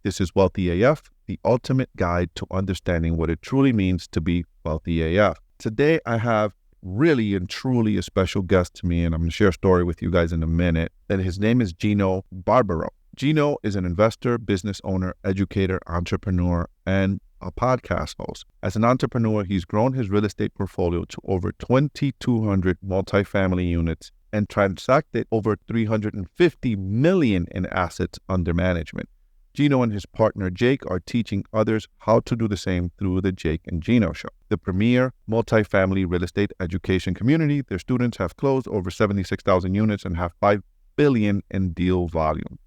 This is Wealthy AF, the ultimate guide to understanding what it truly means to be wealthy AF. Today, I have really and truly a special guest to me, and I'm going to share a story with you guys in a minute. And his name is Gino Barbaro. Gino is an investor, business owner, educator, entrepreneur, and a podcast host. As an entrepreneur, he's grown his real estate portfolio to over 2,200 multifamily units and transacted over $350 million in assets under management. Gino and his partner Jake are teaching others how to do the same through the Jake and Gino Show, the premier multifamily real estate education community. Their students have closed over 76,000 units and have $5 billion in deal volume.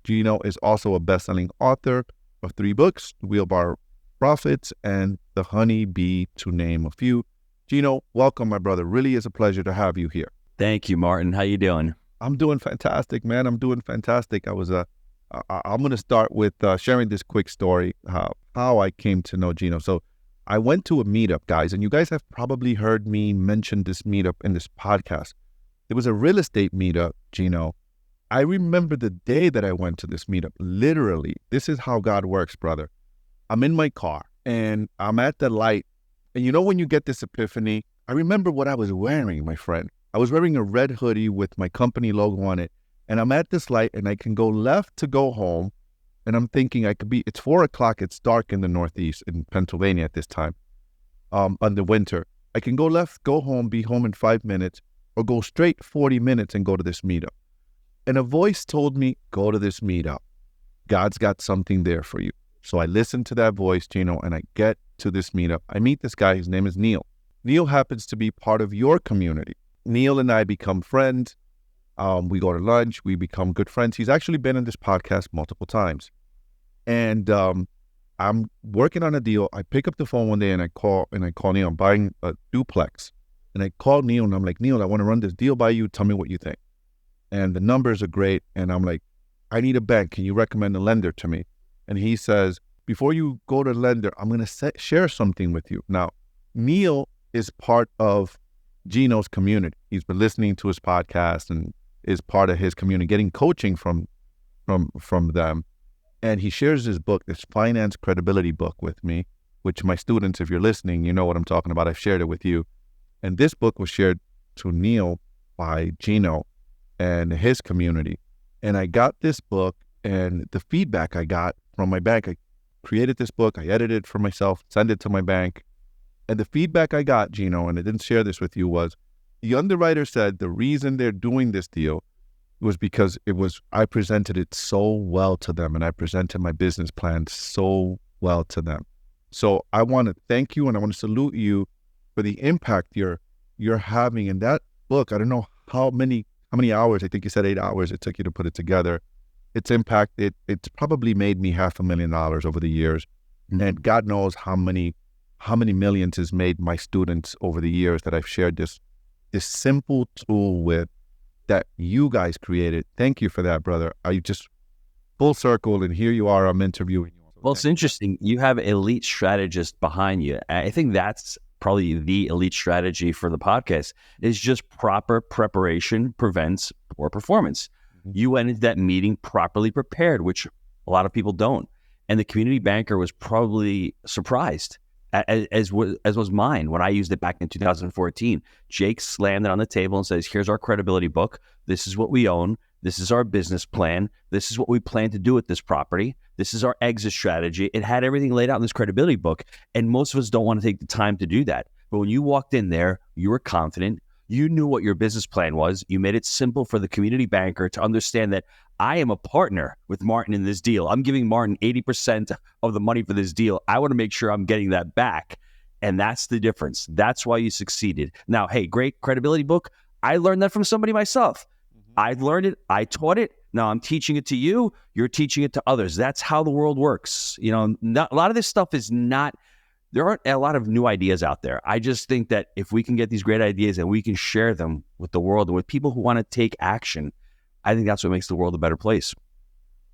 Gino is also a best-selling author of 3 books, Wheelbar Profits and The Honey Bee, to name a few. Gino, welcome, my brother. Really is a pleasure to have you here. Thank you, Martin. How you doing? I'm doing fantastic, man. I'm doing fantastic. I'm going to start with sharing this quick story, how I came to know Gino. So I went to a meetup, guys, and you guys have probably heard me mention this meetup in this podcast. It was a real estate meetup, Gino. I remember the day that I went to this meetup. Literally, this is how God works, brother. I'm in my car and I'm at the light. And you know when you get this epiphany? I remember what I was wearing, my friend. I was wearing a red hoodie with my company logo on it. And I'm at this light and I can go left to go home. And I'm thinking it's 4 o'clock. It's dark in the Northeast in Pennsylvania at this time, on the winter. I can go left, go home, be home in 5 minutes, or go straight 40 minutes and go to this meetup. And a voice told me, go to this meetup. God's got something there for you. So I listened to that voice, Gino, and I get to this meetup. I meet this guy. His name is Neil. Neil happens to be part of your community. Neil and I become friends. We go to lunch. We become good friends. He's actually been on this podcast multiple times. And I'm working on a deal. I pick up the phone one day and I call Neil. I'm buying a duplex. And I call Neil and I'm like, Neil, I want to run this deal by you. Tell me what you think. And the numbers are great. And I'm like, I need a bank. Can you recommend a lender to me? And he says, before you go to the lender, I'm going to share something with you. Now, Neil is part of Gino's community. He's been listening to his podcast and is part of his community, getting coaching from them. And he shares his book, this finance credibility book with me, which my students, if you're listening, you know what I'm talking about. I've shared it with you. And this book was shared to Neil by Gino and his community. And I got this book, and the feedback I got from my bank, I created this book, I edited it for myself, sent it to my bank. And the feedback I got, Gino, and I didn't share this with you, was the underwriter said the reason they're doing this deal was because I presented it so well to them, and I presented my business plan so well to them. So I want to thank you, and I want to salute you for the impact you're having in that book. I don't know how many hours, I think you said 8 hours it took you to put it together. Its impact, it's probably made me $500,000 over the years. And God knows how many millions has made my students over the years that I've shared this simple tool with, that you guys created. Thank you for that, brother. I just full circle, and here you are, I'm interviewing you. Well, it's interesting. You have elite strategists behind you. I think that's probably the elite strategy for the podcast, is just proper preparation prevents poor performance. You went into that meeting properly prepared, which a lot of people don't. And the community banker was probably surprised, as was mine when I used it back in 2014. Jake slammed it on the table and says, here's our credibility book. This is what we own. This is our business plan. This is what we plan to do with this property. This is our exit strategy. It had everything laid out in this credibility book. And most of us don't want to take the time to do that. But when you walked in there, you were confident. You knew what your business plan was. You made it simple for the community banker to understand that I am a partner with Martin in this deal. I'm giving Martin 80% of the money for this deal. I want to make sure I'm getting that back. And that's the difference. That's why you succeeded. Now, hey, great credibility book. I learned that from somebody myself. I learned it. I taught it. Now I'm teaching it to you. You're teaching it to others. That's how the world works. You know, a lot of this stuff is not, there aren't a lot of new ideas out there. I just think that if we can get these great ideas and we can share them with the world and with people who want to take action, I think that's what makes the world a better place.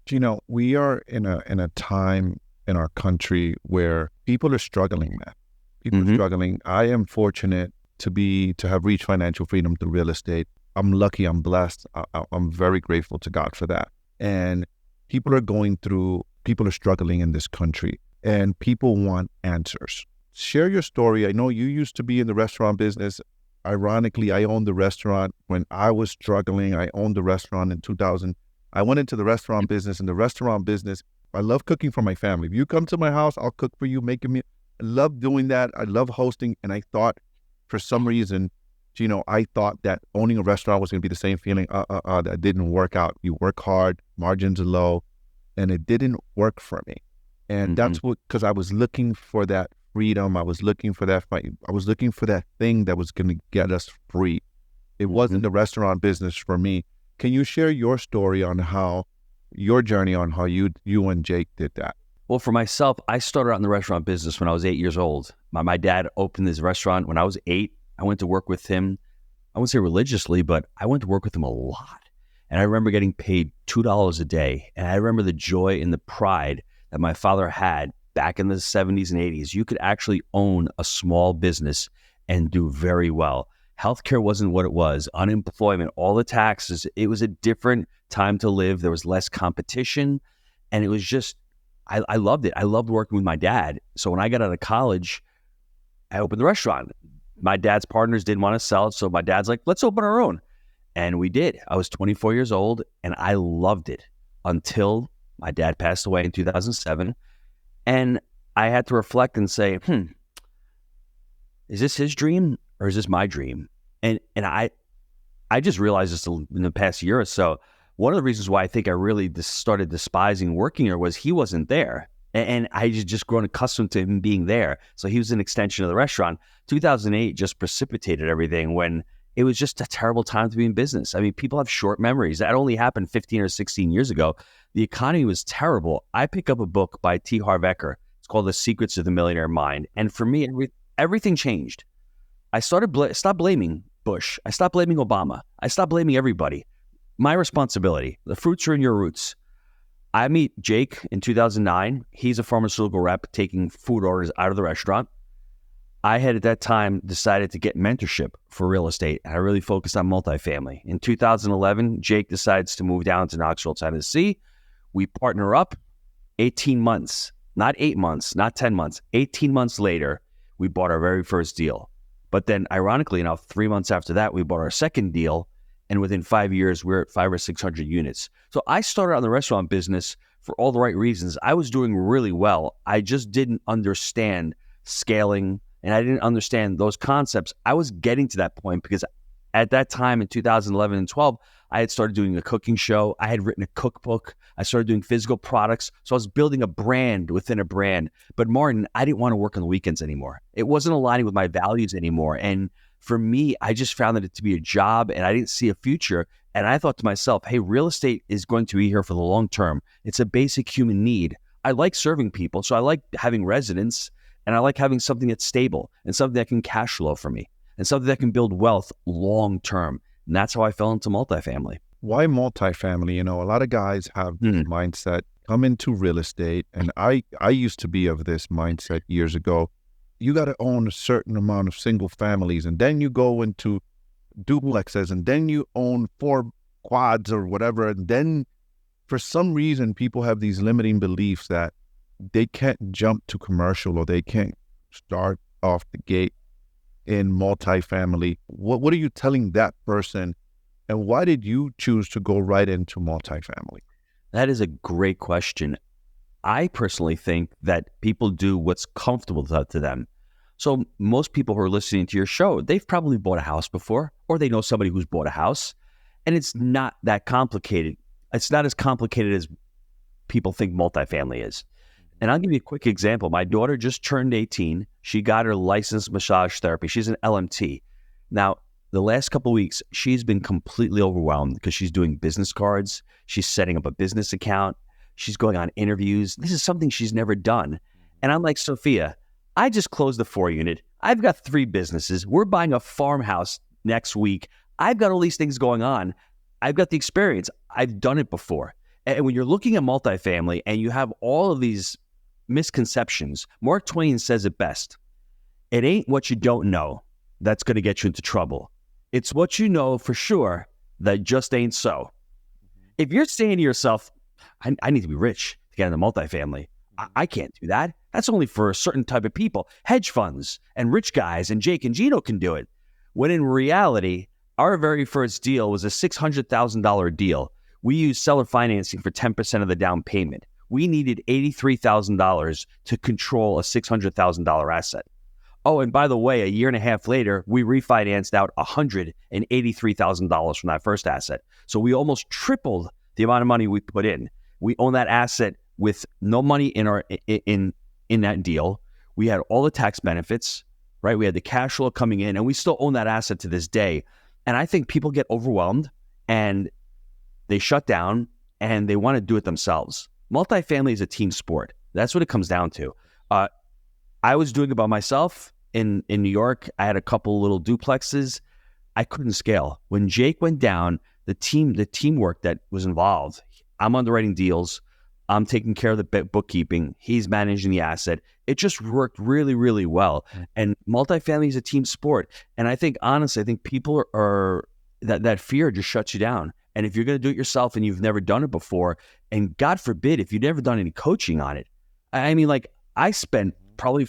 Gino, we are in a time in our country where people are struggling, man. People are struggling. I am fortunate to have reached financial freedom through real estate. I'm lucky. I'm blessed. I'm very grateful to God for that. And people are going through people are struggling in this country and people want answers. Share your story. I know you used to be in the restaurant business. Ironically, I owned the restaurant when I was struggling. I owned the restaurant in 2000. I went into the restaurant business. In the restaurant business, I love cooking for my family. If you come to my house, I'll cook for you, make a meal. I love doing that. I love hosting. And I thought, for some reason, I thought that owning a restaurant was going to be the same feeling. That didn't work out. You work hard, margins are low, and it didn't work for me. And that's because I was looking for that freedom. I was looking for that fight. I was looking for that thing that was going to get us free. It wasn't the restaurant business for me. Can you share your story on your journey on how you and Jake did that? Well, for myself, I started out in the restaurant business when I was 8 years old. My dad opened his restaurant when I was 8. I went to work with him. I wouldn't say religiously, but I went to work with him a lot. And I remember getting paid $2 a day. And I remember the joy and the pride that my father had back in the 70s and 80s. You could actually own a small business and do very well. Healthcare wasn't what it was. Unemployment, all the taxes. It was a different time to live. There was less competition. And it was just, I loved it. I loved working with my dad. So when I got out of college, I opened the restaurant. My dad's partners didn't want to sell it. So my dad's like, let's open our own. And we did. I was 24 years old and I loved it until my dad passed away in 2007. And I had to reflect and say, is this his dream or is this my dream? And I just realized this in the past year or so. One of the reasons why I think I really started despising working here was he wasn't there. And I just grown accustomed to him being there. So he was an extension of the restaurant. 2008 just precipitated everything when it was just a terrible time to be in business. I mean, people have short memories. That only happened 15 or 16 years ago. The economy was terrible. I pick up a book by T. Harv Eker. It's called The Secrets of the Millionaire Mind. And for me, everything changed. I stopped blaming Bush. I stopped blaming Obama. I stopped blaming everybody. My responsibility. The fruits are in your roots. I meet Jake in 2009. He's a pharmaceutical rep taking food orders out of the restaurant. I had at that time decided to get mentorship for real estate. I really focused on multifamily. In 2011, Jake decides to move down to Knoxville, Tennessee. We partner up. 18 months, not 8 months, not 10 months, 18 months later, we bought our very first deal. But then ironically enough, 3 months after that, we bought our second deal. And within 5 years, we're at 500 or 600 units. So I started out in the restaurant business for all the right reasons. I was doing really well. I just didn't understand scaling and I didn't understand those concepts. I was getting to that point because at that time in 2011 and 12, I had started doing a cooking show. I had written a cookbook. I started doing physical products. So I was building a brand within a brand. But Martin, I didn't want to work on the weekends anymore. It wasn't aligning with my values anymore. And for me, I just found it to be a job and I didn't see a future. And I thought to myself, hey, real estate is going to be here for the long term. It's a basic human need. I like serving people. So I like having residents and I like having something that's stable and something that can cash flow for me and something that can build wealth long term. And that's how I fell into multifamily. Why multifamily? A lot of guys have this mindset, come into real estate. And I used to be of this mindset years ago. You got to own a certain amount of single families, and then you go into duplexes, and then you own 4 quads or whatever. And then for some reason, people have these limiting beliefs that they can't jump to commercial or they can't start off the gate in multifamily. What are you telling that person? And why did you choose to go right into multifamily? That is a great question. I personally think that people do what's comfortable to them. So most people who are listening to your show, they've probably bought a house before, or they know somebody who's bought a house, and it's not that complicated. It's not as complicated as people think multifamily is. And I'll give you a quick example. My daughter just turned 18. She got her licensed massage therapy. She's an LMT. Now, the last couple of weeks, she's been completely overwhelmed because she's doing business cards. She's setting up a business account. She's going on interviews. This is something she's never done. And I'm like, Sophia, I just closed the 4 unit. I've got 3 businesses. We're buying a farmhouse next week. I've got all these things going on. I've got the experience. I've done it before. And when you're looking at multifamily and you have all of these misconceptions, Mark Twain says it best. It ain't what you don't know that's going to get you into trouble. It's what you know for sure that just ain't so. If you're saying to yourself, I need to be rich. to get into multifamily. I can't do that. That's only for a certain type of people. Hedge funds and rich guys and Jake and Gino can do it. When in reality, our very first deal was a $600,000 deal. We used seller financing for 10% of the down payment. We needed $83,000 to control a $600,000 asset. Oh, and by the way, a year and a half later, we refinanced out $183,000 from that first asset. So we almost tripled the amount of money we put in. We own that asset with no money in that deal. We had all the tax benefits, right? We had the cash flow coming in, and we still own that asset to this day. And I think people get overwhelmed and they shut down and they want to do it themselves. Multifamily is a team sport. That's what it comes down to. I was doing it by myself in New York. I had a couple little duplexes. I couldn't scale. When Jake went down, the teamwork that was involved, I'm underwriting deals. I'm taking care of the bookkeeping. He's managing the asset. It just worked really, really well. And multifamily is a team sport. And I think, honestly, people are that fear just shuts you down. And if you're going to do it yourself and you've never done it before, and God forbid, if you've never done any coaching on it, I mean, like I spent probably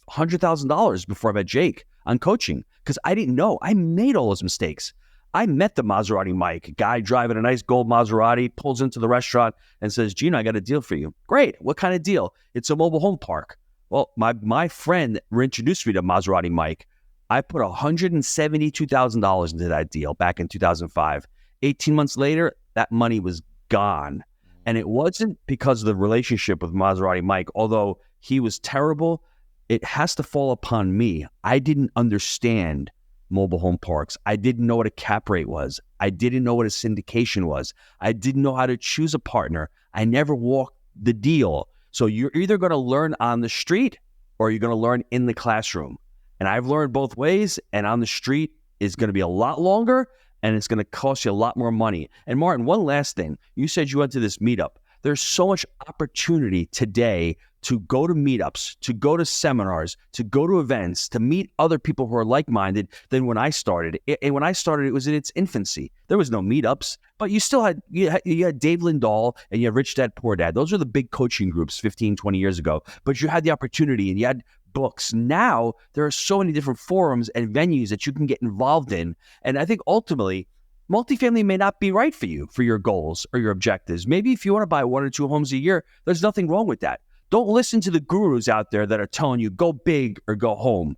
$100,000 before I met Jake on coaching because I didn't know. I made all those mistakes. I met the Maserati Mike, guy driving a nice gold Maserati, pulls into the restaurant and says, Gino, I got a deal for you. Great. What kind of deal? It's a mobile home park. Well, my friend introduced me to Maserati Mike. I put $172,000 into that deal back in 2005. 18 months later, that money was gone. And it wasn't because of the relationship with Maserati Mike, although he was terrible. It has to fall upon me. I didn't understand mobile home parks. I didn't know what a cap rate was. I didn't know what a syndication was. I didn't know how to choose a partner. I never walked the deal. So you're either going to learn on the street or you're going to learn in the classroom. And I've learned both ways, and on the street is going to be a lot longer and it's going to cost you a lot more money. And Martin, one last thing. You said you went to this meetup. There's so much opportunity today to go to meetups, to go to seminars, to go to events, to meet other people who are like-minded than when I started. And when I started, it was in its infancy. There was no meetups, but you still had, you had Dave Lindahl and you had Rich Dad, Poor Dad. Those were the big coaching groups 15, 20 years ago. But you had the opportunity and you had books. Now, there are so many different forums and venues that you can get involved in. And I think ultimately, multifamily may not be right for you, for your goals or your objectives. Maybe if you want to buy 1 or 2 homes a year, there's nothing wrong with that. Don't listen to the gurus out there that are telling you go big or go home.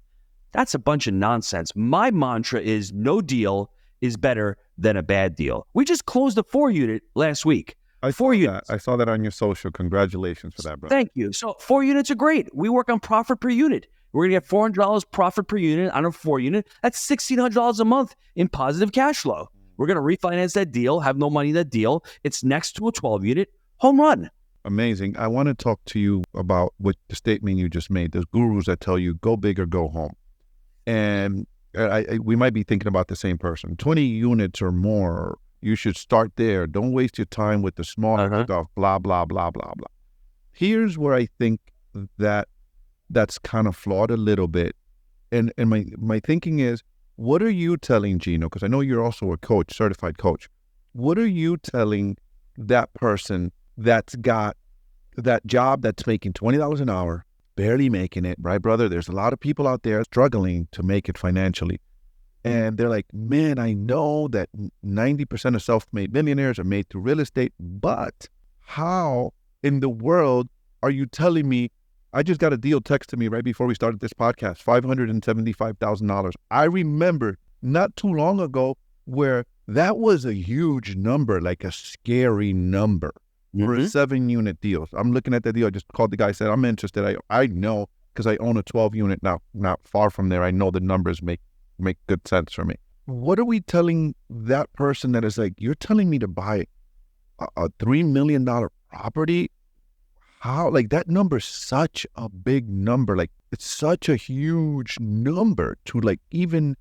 That's a bunch of nonsense. My mantra is no deal is better than a bad deal. We just closed a 4-unit last week. I saw that on your social. Congratulations for that, bro. Thank you. So 4 units are great. We work on profit per unit. We're going to get $400 profit per unit on a 4-unit. That's $1,600 a month in positive cash flow. We're going to refinance that deal, have no money in that deal. It's next to a 12-unit home run. Amazing. I want to talk to you about what the statement you just made. There's gurus that tell you go big or go home. And we might be thinking about the same person. 20 units or more, you should start there. Don't waste your time with the small stuff, blah, blah, blah, blah, blah. Here's where I think that's kind of flawed a little bit. And my thinking is, what are you telling Gino? Because I know you're also a coach, certified coach. What are you telling that person that's got that job that's making $20 an hour, barely making it, right, brother? There's a lot of people out there struggling to make it financially. And they're like, man, I know that 90% of self-made millionaires are made through real estate, but how in the world are you telling me? I just got a deal texted me right before we started this podcast, $575,000. I remember not too long ago where that was a huge number, like a scary number for a 7-unit deal. I'm looking at the deal. I just called the guy, said, I'm interested. I know because I own a 12-unit now, not far from there. I know the numbers make good sense for me. What are we telling that person that is like, you're telling me to buy a $3 million property? How, like, that number is such a big number. Like, it's such a huge number to like even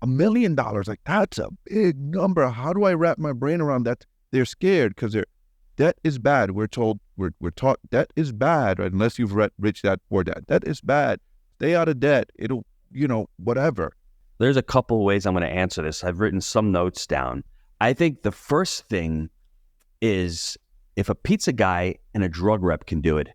$1 million. Like, that's a big number. How do I wrap my brain around that? They're scared because debt is bad. We're told, we're taught debt is bad, right? Unless you've read Rich Dad, Poor Dad. Debt is bad. Stay out of debt. It'll, whatever. There's a couple ways I'm going to answer this. I've written some notes down. I think the first thing is if a pizza guy and a drug rep can do it,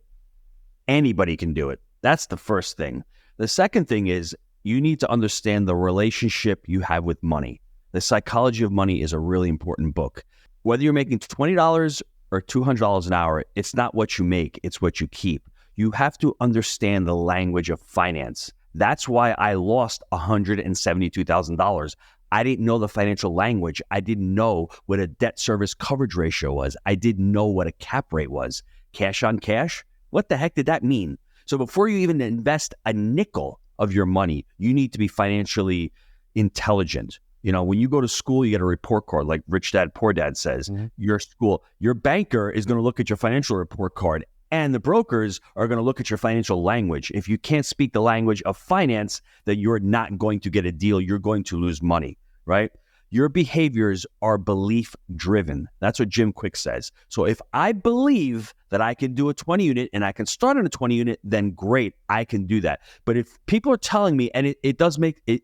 anybody can do it. That's the first thing. The second thing is you need to understand the relationship you have with money. The Psychology of Money is a really important book. Whether you're making $20 or $200 an hour, it's not what you make, it's what you keep. You have to understand the language of finance. That's why I lost $172,000. I didn't know the financial language. I didn't know what a debt service coverage ratio was. I didn't know what a cap rate was. Cash on cash? What the heck did that mean? So before you even invest a nickel of your money, you need to be financially intelligent. You know, when you go to school, you get a report card, like Rich Dad, Poor Dad says. Your school, your banker is going to look at your financial report card, and the brokers are going to look at your financial language. If you can't speak the language of finance, then you're not going to get a deal. You're going to lose money, right? Your behaviors are belief driven. That's what Jim Quick says. So if I believe that I can do a 20 unit and I can start on a 20 unit, then great, I can do that. But if people are telling me, and it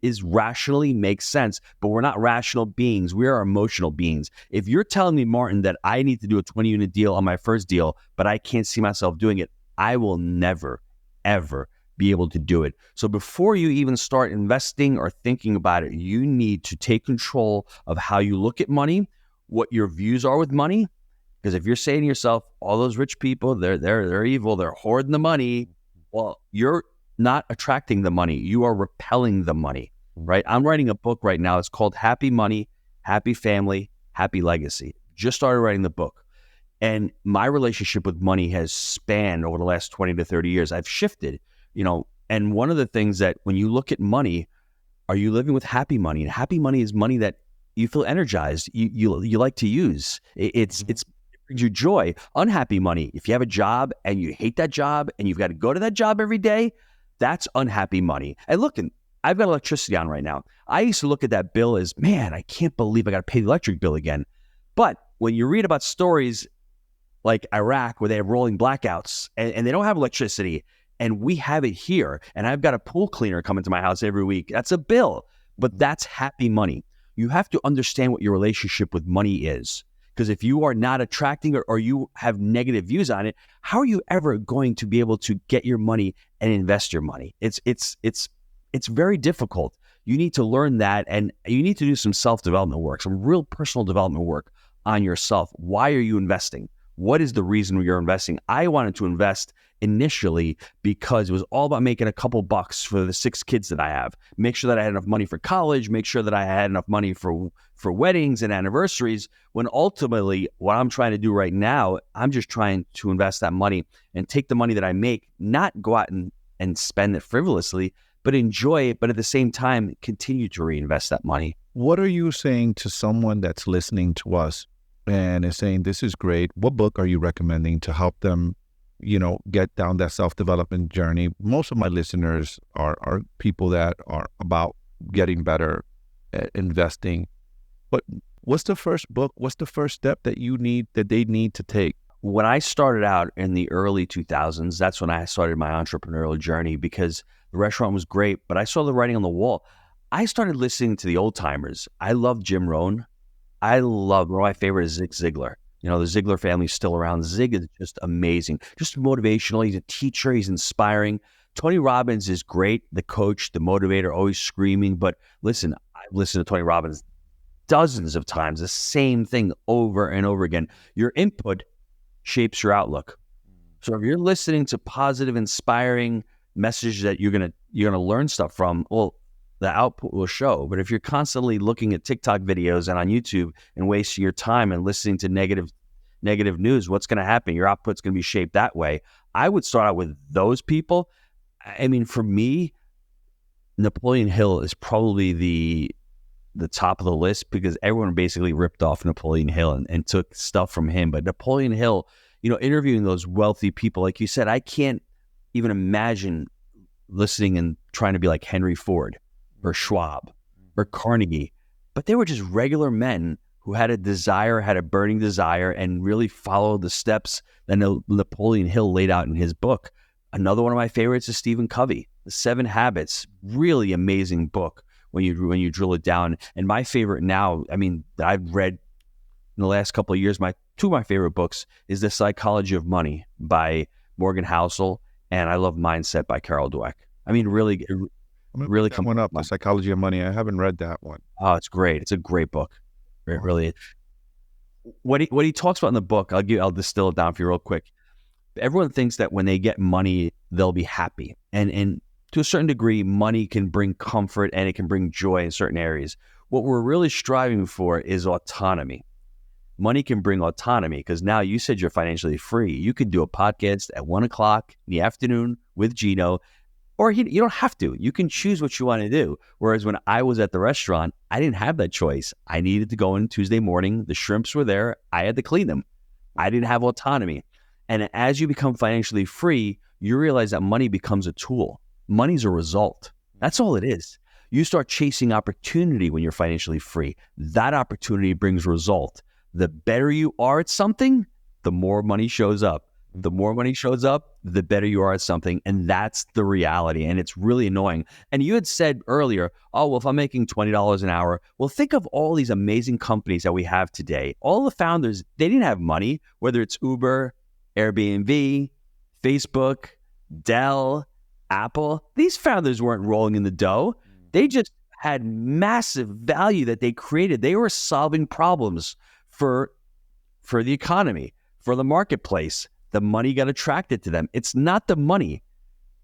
is rationally makes sense, but we're not rational beings. We are emotional beings. If you're telling me, Martin, that I need to do a 20 unit deal on my first deal, but I can't see myself doing it, I will never, ever be able to do it. So before you even start investing or thinking about it, you need to take control of how you look at money, what your views are with money. Because if you're saying to yourself, all those rich people, they're evil, they're hoarding the money, well, you're not attracting the money. You are repelling the money, right? I'm writing a book right now. It's called Happy Money, Happy Family, Happy Legacy. Just started writing the book. And my relationship with money has spanned over the last 20 to 30 years. I've shifted. You know, and one of the things that when you look at money, are you living with happy money? And happy money is money that you feel energized, you like to use. It brings you joy. Unhappy money, if you have a job and you hate that job and you've got to go to that job every day, that's unhappy money. And look, I've got electricity on right now. I used to look at that bill as, man, I can't believe I got to pay the electric bill again. But when you read about stories like Iraq where they have rolling blackouts and they don't have electricity, and we have it here, and I've got a pool cleaner coming to my house every week. That's a bill, but that's happy money. You have to understand what your relationship with money is. Because if you are not attracting or you have negative views on it, how are you ever going to be able to get your money and invest your money? It's very difficult. You need to learn that, and you need to do some self-development work, some real personal development work on yourself. Why are you investing? What is the reason you're investing? I wanted to invest initially because it was all about making a couple bucks for the 6 kids that I have. Make sure that I had enough money for college, make sure that I had enough money for weddings and anniversaries, when ultimately what I'm trying to do right now, I'm just trying to invest that money and take the money that I make, not go out and spend it frivolously, but enjoy it, but at the same time, continue to reinvest that money. What are you saying to someone that's listening to us and is saying, this is great? What book are you recommending to help them, get down that self-development journey? Most of my listeners are people that are about getting better at investing. But what's the first book? What's the first step that they need to take? When I started out in the early 2000s, that's when I started my entrepreneurial journey, because the restaurant was great, but I saw the writing on the wall. I started listening to the old timers. I love Jim Rohn. One of my favorite is Zig Ziglar. The Ziglar family is still around. Zig is just amazing, just motivational. He's a teacher. He's inspiring. Tony Robbins is great, the coach, the motivator, always screaming. But listen, I've listened to Tony Robbins dozens of times, the same thing over and over again. Your input shapes your outlook. So if you're listening to positive, inspiring messages that you're gonna learn stuff from, well, the output will show. But if you're constantly looking at TikTok videos and on YouTube and wasting your time and listening to negative news, what's going to happen? Your output's going to be shaped that way. I would start out with those people. I mean, for me, Napoleon Hill is probably the top of the list, because everyone basically ripped off Napoleon Hill and took stuff from him. But Napoleon Hill, interviewing those wealthy people, like you said, I can't even imagine listening and trying to be like Henry Ford or Schwab or Carnegie, but they were just regular men who had a burning desire, and really followed the steps that Napoleon Hill laid out in his book. Another one of my favorites is Stephen Covey, The 7 Habits, really amazing book when you drill it down. And my favorite now, that I've read in the last couple of years, my two of my favorite books is The Psychology of Money by Morgan Housel, and I love Mindset by Carol Dweck. I mean, really, I'm gonna really pick that one up. The Psychology of Money. I haven't read that one. Oh, it's great. It's a great book. It really is. What he talks about in the book, I'll distill it down for you real quick. Everyone thinks that when they get money, they'll be happy. And to a certain degree, money can bring comfort and it can bring joy in certain areas. What we're really striving for is autonomy. Money can bring autonomy because now you said you're financially free. You can do a podcast at 1 o'clock in the afternoon with Gino, or you don't have to. You can choose what you want to do. Whereas when I was at the restaurant, I didn't have that choice. I needed to go in Tuesday morning. The shrimps were there. I had to clean them. I didn't have autonomy. And as you become financially free, you realize that money becomes a tool. Money's a result. That's all it is. You start chasing opportunity when you're financially free. That opportunity brings result. The better you are at something, the more money shows up. The more money shows up, the better you are at something. And that's the reality. And it's really annoying. And you had said earlier, oh, well, if I'm making $20 an hour, well, think of all these amazing companies that we have today. All the founders, they didn't have money, whether it's Uber, Airbnb, Facebook, Dell, Apple. These founders weren't rolling in the dough. They just had massive value that they created. They were solving problems for the economy, for the marketplace. The money got attracted to them. It's not the money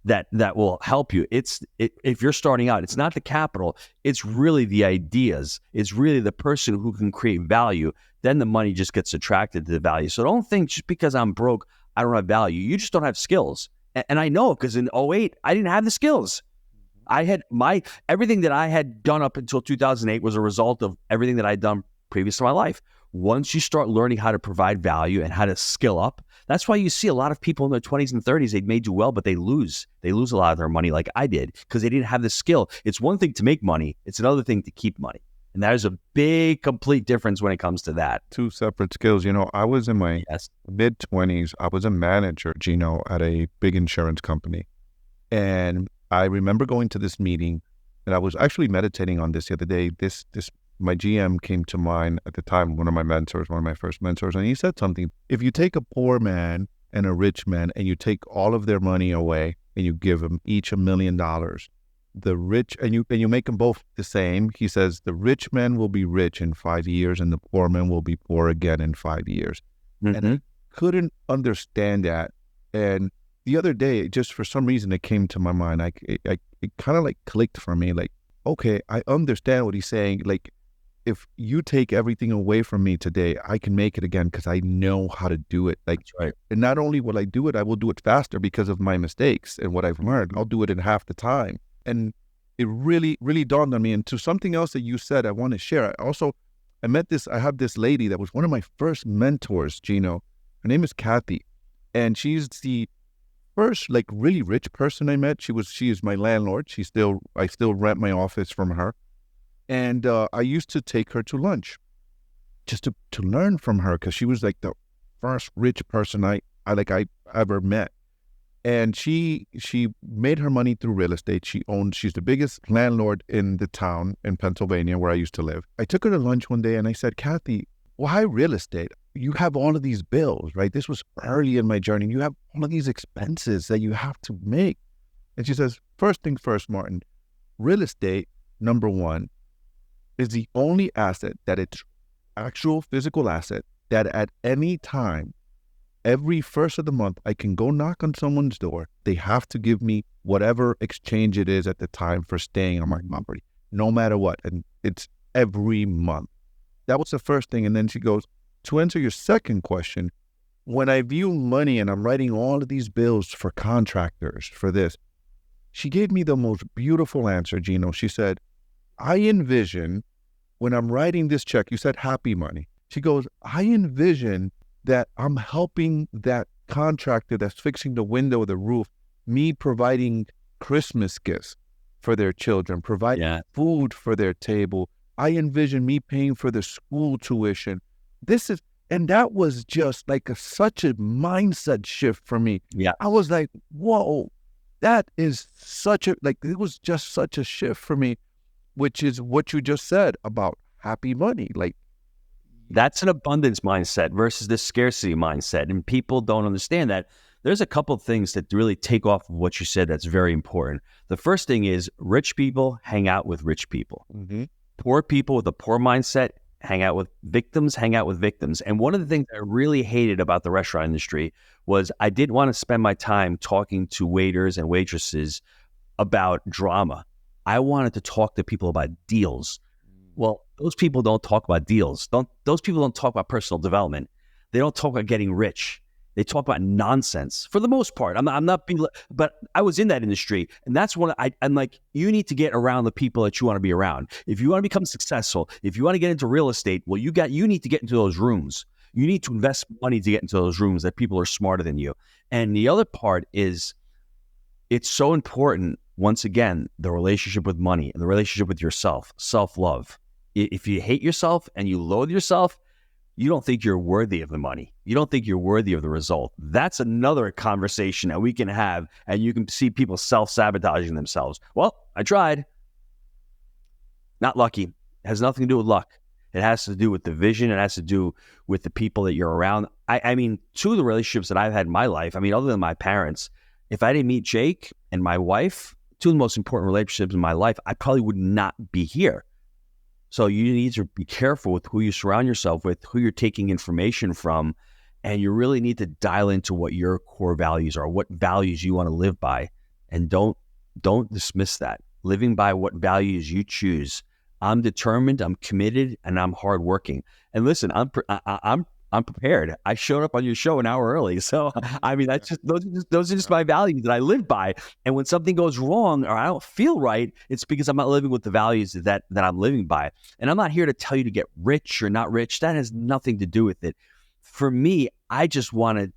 that will help you. If you're starting out, it's not the capital. It's really the ideas. It's really the person who can create value. Then the money just gets attracted to the value. So don't think just because I'm broke, I don't have value. You just don't have skills. And I know because in 2008, I didn't have the skills. I had everything that I had done up until 2008 was a result of everything that I'd done previous to my life. Once you start learning how to provide value and how to skill up, that's why you see a lot of people in their 20s and 30s, they may do well, but they lose. They lose a lot of their money like I did because they didn't have the skill. It's one thing to make money. It's another thing to keep money. And there's a big, complete difference when it comes to that. Two separate skills. I was in my mid-20s. I was a manager, Gino, at a big insurance company. And I remember going to this meeting, and I was actually meditating on this the other day. My GM came to mind at the time, one of my first mentors, and he said something. If you take a poor man and a rich man and you take all of their money away and you give them each $1 million, the rich, and you make them both the same, he says, the rich man will be rich in 5 years and the poor man will be poor again in 5 years. Mm-hmm. And I couldn't understand that. And the other day, just for some reason, it came to my mind. It kind of like clicked for me. Like, okay, I understand what he's saying. Like, if you take everything away from me today, I can make it again because I know how to do it. Like, right. And not only will I do it, I will do it faster because of my mistakes and what I've learned. I'll do it in half the time. And it really, really dawned on me. And to something else that you said, I want to share. I have this lady that was one of my first mentors, Gino. Her name is Kathy. And she's the first like really rich person I met. She is my landlord. I still rent my office from her. And I used to take her to lunch just to learn from her because she was like the first rich person I ever met. And she made her money through real estate. She's the biggest landlord in the town in Pennsylvania where I used to live. I took her to lunch one day and I said, Kathy, why real estate? You have all of these bills, right? This was early in my journey. You have all of these expenses that you have to make. And she says, first thing first, Martin, real estate, number one, is the only asset that it's actual physical asset that at any time, every first of the month, I can go knock on someone's door. They have to give me whatever exchange it is at the time for staying on my property, no matter what. And it's every month. That was the first thing. And then she goes, to answer your second question, when I view money and I'm writing all of these bills for contractors for this, she gave me the most beautiful answer, Gino. She said, I envision when I'm writing this check, you said happy money. She goes, I envision that I'm helping that contractor that's fixing the window or the roof, me providing Christmas gifts for their children, providing food for their table. I envision me paying for the school tuition. And that was just like such a mindset shift for me. Yeah. I was like, whoa, that is it was just such a shift for me. Which is what you just said about happy money. Like, That's an abundance mindset versus the scarcity mindset. And people don't understand that. There's a couple of things that really take off of what you said that's very important. The first thing is rich people hang out with rich people. Mm-hmm. Poor people with a poor mindset hang out with victims. And one of the things I really hated about the restaurant industry was I didn't want to spend my time talking to waiters and waitresses about drama. I wanted to talk to people about deals. Well, those people don't talk about deals. Those people don't talk about personal development. They don't talk about getting rich. They talk about nonsense for the most part. I'm not being, but I was in that industry, and that's when I'm like, you need to get around the people that you want to be around. If you want to become successful, if you want to get into real estate, well, you need to get into those rooms. You need to invest money to get into those rooms that people are smarter than you. And the other part is, it's so important. Once again, the relationship with money and the relationship with yourself, self-love. If you hate yourself and you loathe yourself, you don't think you're worthy of the money. You don't think you're worthy of the result. That's another conversation that we can have, and you can see people self-sabotaging themselves. Well, I tried. Not lucky. It has nothing to do with luck. It has to do with the vision. It has to do with the people that you're around. I mean, two of the relationships that I've had in my life, I mean, other than my parents, if I didn't meet Jake and my wife, two of the most important relationships in my life, I probably would not be here. So you need to be careful with who you surround yourself with, who you're taking information from, and you really need to dial into what your core values are, what values you want to live by, and don't dismiss that. Living by what values you choose. I'm determined, I'm committed, and I'm hardworking. And listen, I'm prepared. I showed up on your show an hour early. So, I mean, that's just, those are just my values that I live by. And when something goes wrong or I don't feel right, it's because I'm not living with the values that I'm living by. And I'm not here to tell you to get rich or not rich. That has nothing to do with it. For me, I just wanted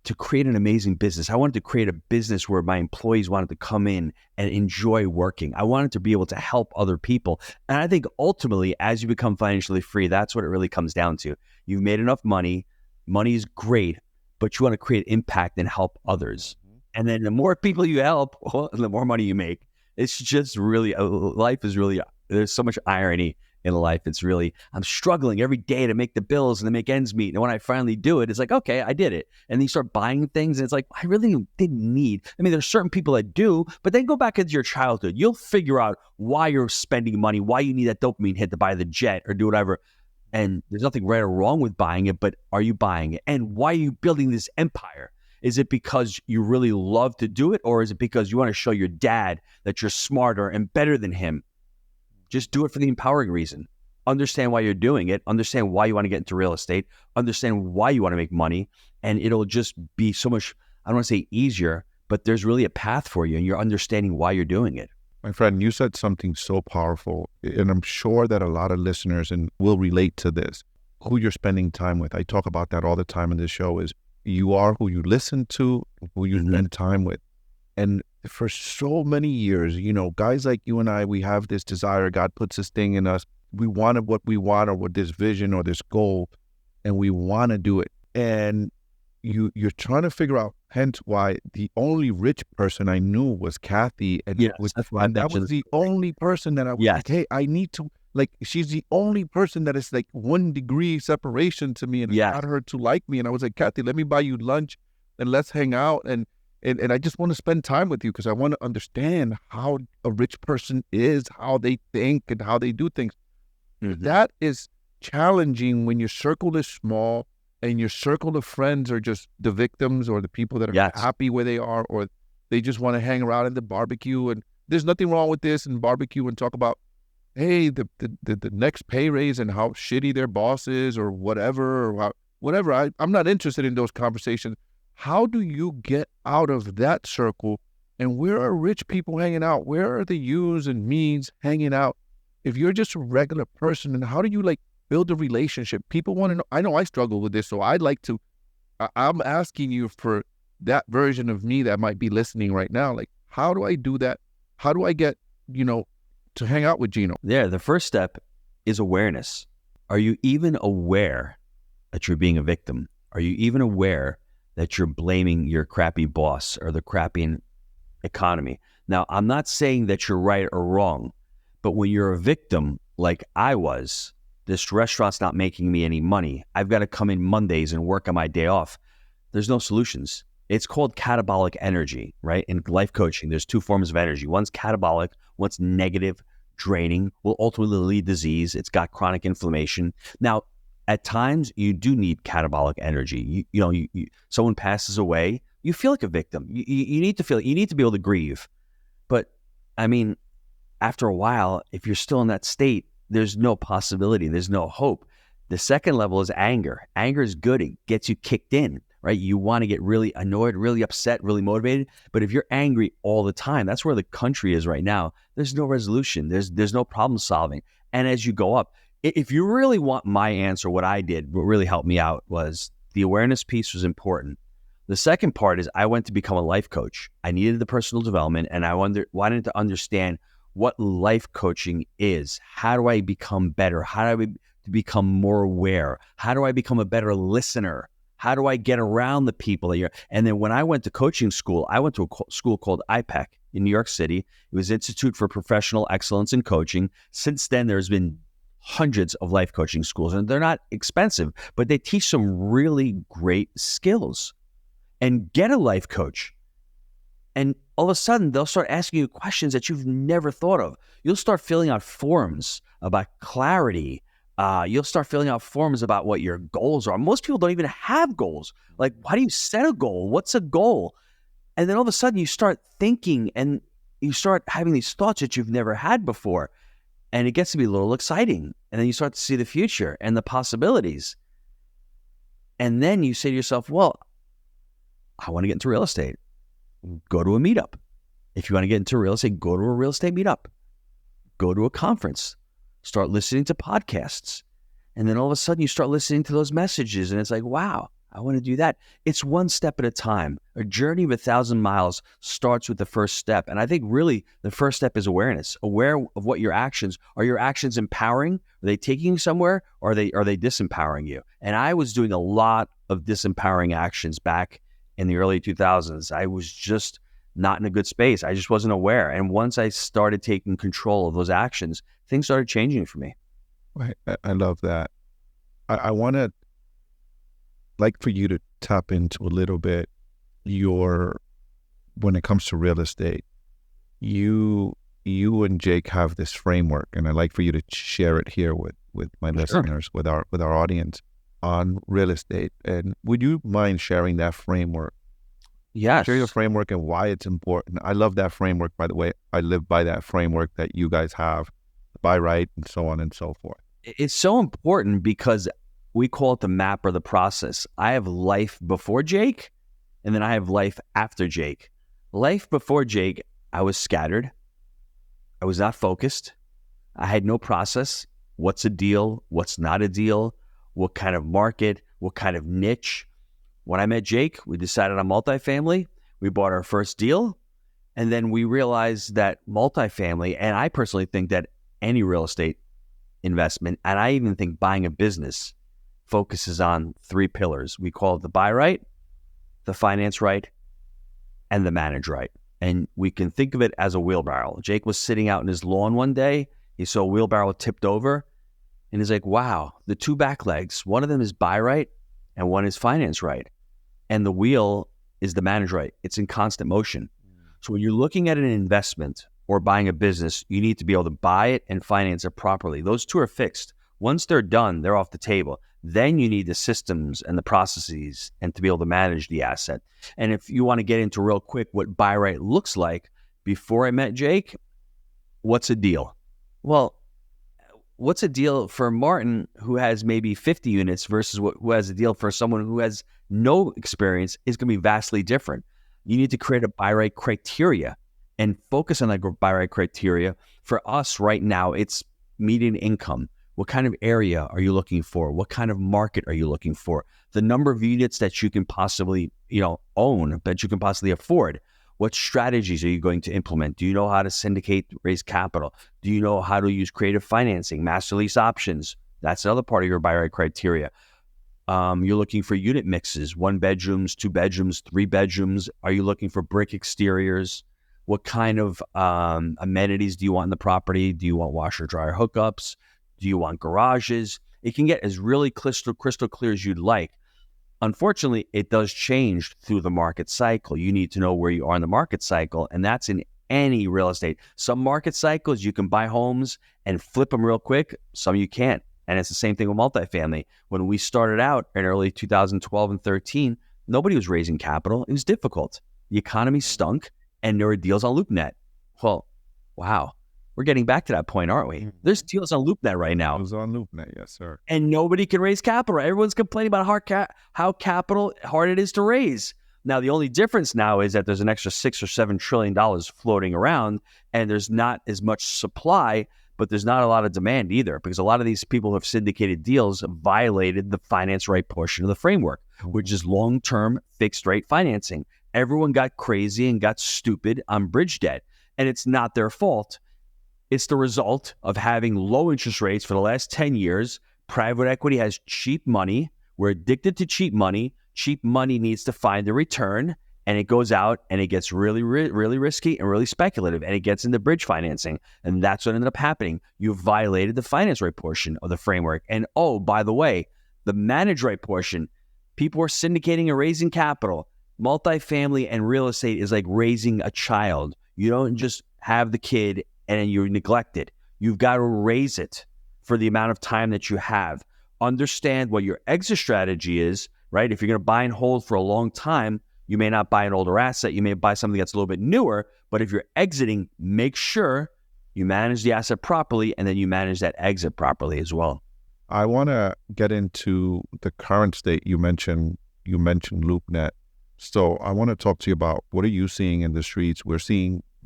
to create an amazing business. I wanted to create a business where my employees wanted to come in and enjoy working. I wanted to be able to help other people. And I think ultimately, as you become financially free, that's what it really comes down to. You've made enough money. Money is great, but you want to create impact and help others. And then the more people you help, the more money you make. It's just really, life is really, there's so much irony in life. It's really, I'm struggling every day to make the bills and to make ends meet. And when I finally do it, it's like, okay, I did it. And then you start buying things and it's like, I really didn't need. I mean, there's certain people that do, but then go back into your childhood. You'll figure out why you're spending money, why you need that dopamine hit to buy the jet or do whatever. And there's nothing right or wrong with buying it, but are you buying it? And why are you building this empire? Is it because you really love to do it? Or is it because you want to show your dad that you're smarter and better than him? Just do it for the empowering reason. Understand why you're doing it. Understand why you want to get into real estate. Understand why you want to make money. And it'll just be so much, I don't want to say easier, but there's really a path for you and you're understanding why you're doing it. My friend, you said something so powerful, and I'm sure that a lot of listeners will relate to this. Who you're spending time with. I talk about that all the time in this show is you are who you listen to, who you spend time with. And for so many years, guys like you and I, we have this desire. God puts this thing in us. We wanted what we want or what this vision or this goal, and we want to do it. And you're trying to figure out, hence why the only rich person I knew was Kathy. And, yes, that was the only person that I was like, hey, I need to, like, she's the only person that is like 1 degree separation to me. And I got her to like me. And I was like, Kathy, let me buy you lunch and let's hang out. And I just want to spend time with you because I want to understand how a rich person is, how they think and how they do things. Mm-hmm. That is challenging when your circle is small and your circle of friends are just the victims or the people that are happy where they are, or they just want to hang around in the barbecue. And there's nothing wrong with this and barbecue and talk about, hey, the next pay raise and how shitty their boss is or whatever, or whatever. I'm not interested in those conversations. How do you get out of that circle? And where are rich people hanging out? Where are the yous and me's hanging out? If you're just a regular person, and how do you build a relationship? People want to know. I know I struggle with this, so I'm asking you for that version of me that might be listening right now. Like, how do I do that? How do I get, to hang out with Gino? Yeah, the first step is awareness. Are you even aware that you're being a victim? Are you even aware that you're blaming your crappy boss or the crappy economy? Now, I'm not saying that you're right or wrong, but when you're a victim like I was, This restaurant's not making me any money. I've got to come in Mondays and work on my day off. There's no solutions. It's called catabolic energy, right? In life coaching, there's two forms of energy. One's catabolic, one's negative, draining, will ultimately lead to disease. It's got chronic inflammation. Now, at times, you do need catabolic energy. Someone passes away, you feel like a victim. You need to be able to grieve. But, I mean, after a while, if you're still in that state, there's no possibility. There's no hope. The second level is anger. Anger is good. It gets you kicked in, right? You want to get really annoyed, really upset, really motivated. But if you're angry all the time, that's where the country is right now. There's no resolution. There's no problem solving. And as you go up, if you really want my answer, what I did, what really helped me out was the awareness piece was important. The second part is I went to become a life coach. I needed the personal development, and I wanted to understand what life coaching is. How do I become better? How do I become more aware? How do I become a better listener? How do I get around the people that you're? And then when I went to coaching school, I went to a school called IPEC in New York City. It was Institute for Professional Excellence in Coaching. Since then, there's been hundreds of life coaching schools, and they're not expensive, but they teach some really great skills. And get a life coach. And all of a sudden, they'll start asking you questions that you've never thought of. You'll start filling out forms about clarity. You'll start filling out forms about what your goals are. Most people don't even have goals. Like, why do you set a goal? What's a goal? And then all of a sudden, you start thinking and you start having these thoughts that you've never had before. And it gets to be a little exciting. And then you start to see the future and the possibilities. And then you say to yourself, well, I want to get into real estate. Go to a meetup. If you want to get into real estate, go to a real estate meetup. Go to a conference. Start listening to podcasts. And then all of a sudden you start listening to those messages and it's like, wow, I want to do that. It's one step at a time. A journey of 1,000 miles starts with the first step. And I think really the first step is awareness. Aware of what your actions are. Your actions empowering? Are they taking you somewhere, or are they disempowering you? And I was doing a lot of disempowering actions back in the early 2000s. I was just not in a good space. I just wasn't aware. And once I started taking control of those actions, things started changing for me. I love that. I want to like for you to tap into a little bit when it comes to real estate, you and Jake have this framework, and I'd like for you to share it here with my listeners, with our audience on real estate. And would you mind sharing that framework? Yes. Share your framework and why it's important. I love that framework, by the way. I live by that framework that you guys have, buy right, and so on and so forth. It's so important because we call it the map or the process. I have life before Jake, and then I have life after Jake. Life before Jake, I was scattered. I was not focused. I had no process. What's a deal? What's not a deal? What kind of market? What kind of niche? When I met Jake, we decided on multifamily. We bought our first deal. And then we realized that multifamily, and I personally think that any real estate investment, and I even think buying a business, focuses on three pillars. We call it the buy right, the finance right, and the manage right. And we can think of it as a wheelbarrow. Jake was sitting out in his lawn one day. He saw a wheelbarrow tipped over. And he's like, wow, the two back legs, one of them is buy right and one is finance right. And the wheel is the manage right. It's in constant motion. So when you're looking at an investment or buying a business, you need to be able to buy it and finance it properly. Those two are fixed. Once they're done, they're off the table. Then you need the systems and the processes and to be able to manage the asset. And if you want to get into real quick what buy right looks like, before I met Jake, what's a deal? Well, what's a deal for Martin who has maybe 50 units versus who has a deal for someone who has no experience is going to be vastly different. You need to create a buy right criteria and focus on that buy right criteria. For us right now, it's median income. What kind of area are you looking for? What kind of market are you looking for? The number of units that you can possibly, own, that you can possibly afford. What strategies are you going to implement? Do you know how to syndicate, raise capital? Do you know how to use creative financing, master lease options? That's another part of your buy right criteria. You're looking for unit mixes, 1 bedrooms, 2 bedrooms, 3 bedrooms. Are you looking for brick exteriors? What kind of amenities do you want in the property? Do you want washer dryer hookups? Do you want garages? It can get as really crystal clear as you'd like. Unfortunately, it does change through the market cycle. You need to know where you are in the market cycle, and that's in any real estate. Some market cycles, you can buy homes and flip them real quick. Some you can't. And it's the same thing with multifamily. When we started out in early 2012 and 13, nobody was raising capital. It was difficult. The economy stunk, and there were deals on LoopNet. Well, wow. We're getting back to that point, aren't we? There's deals on LoopNet right now. Deals on LoopNet, yes, sir. And nobody can raise capital. Everyone's complaining about how hard it is to raise. Now, the only difference now is that there's an extra $6 or $7 trillion floating around, and there's not as much supply, but there's not a lot of demand either, because a lot of these people who have syndicated deals violated the finance right portion of the framework, which is long-term fixed rate financing. Everyone got crazy and got stupid on bridge debt, and it's not their fault. It's the result of having low interest rates for the last 10 years. Private equity has cheap money. We're addicted to cheap money. Cheap money needs to find a return, and it goes out and it gets really, really risky and really speculative, and it gets into bridge financing. And that's what ended up happening. You violated the finance right portion of the framework. And oh, by the way, the managed right portion, people are syndicating and raising capital. Multifamily and real estate is like raising a child. You don't just have the kid and you neglect it. You've got to raise it for the amount of time that you have. Understand what your exit strategy is, right? If you're going to buy and hold for a long time, you may not buy an older asset. You may buy something that's a little bit newer, but if you're exiting, make sure you manage the asset properly, and then you manage that exit properly as well. I want to get into the current state. You mentioned LoopNet. So I want to talk to you about, what are you seeing in the streets? We're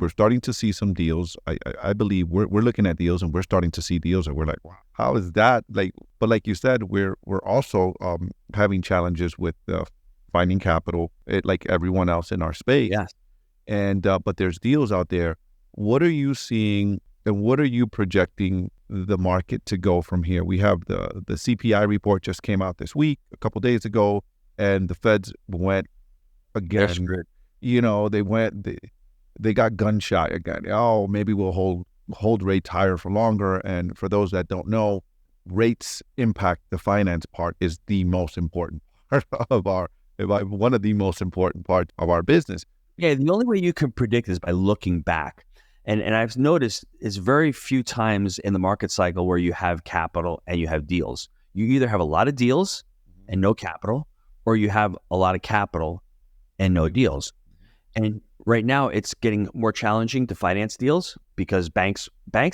starting to see some deals. I believe we're looking at deals, and we're starting to see deals, and we're like, wow, how is that? But like you said, we're also having challenges with finding capital, like everyone else in our space. Yes. And but there's deals out there. What are you seeing, and what are you projecting the market to go from here? We have the CPI report just came out this week, a couple days ago, and the Feds went again. You know, they got gun shy again. Oh, maybe we'll hold rates higher for longer. And for those that don't know, rates impact the finance part is the most important part of one of the most important parts of our business. Yeah, the only way you can predict is by looking back. And I've noticed it's very few times in the market cycle where you have capital and you have deals. You either have a lot of deals and no capital, or you have a lot of capital and no deals. And right now it's getting more challenging to finance deals, because banks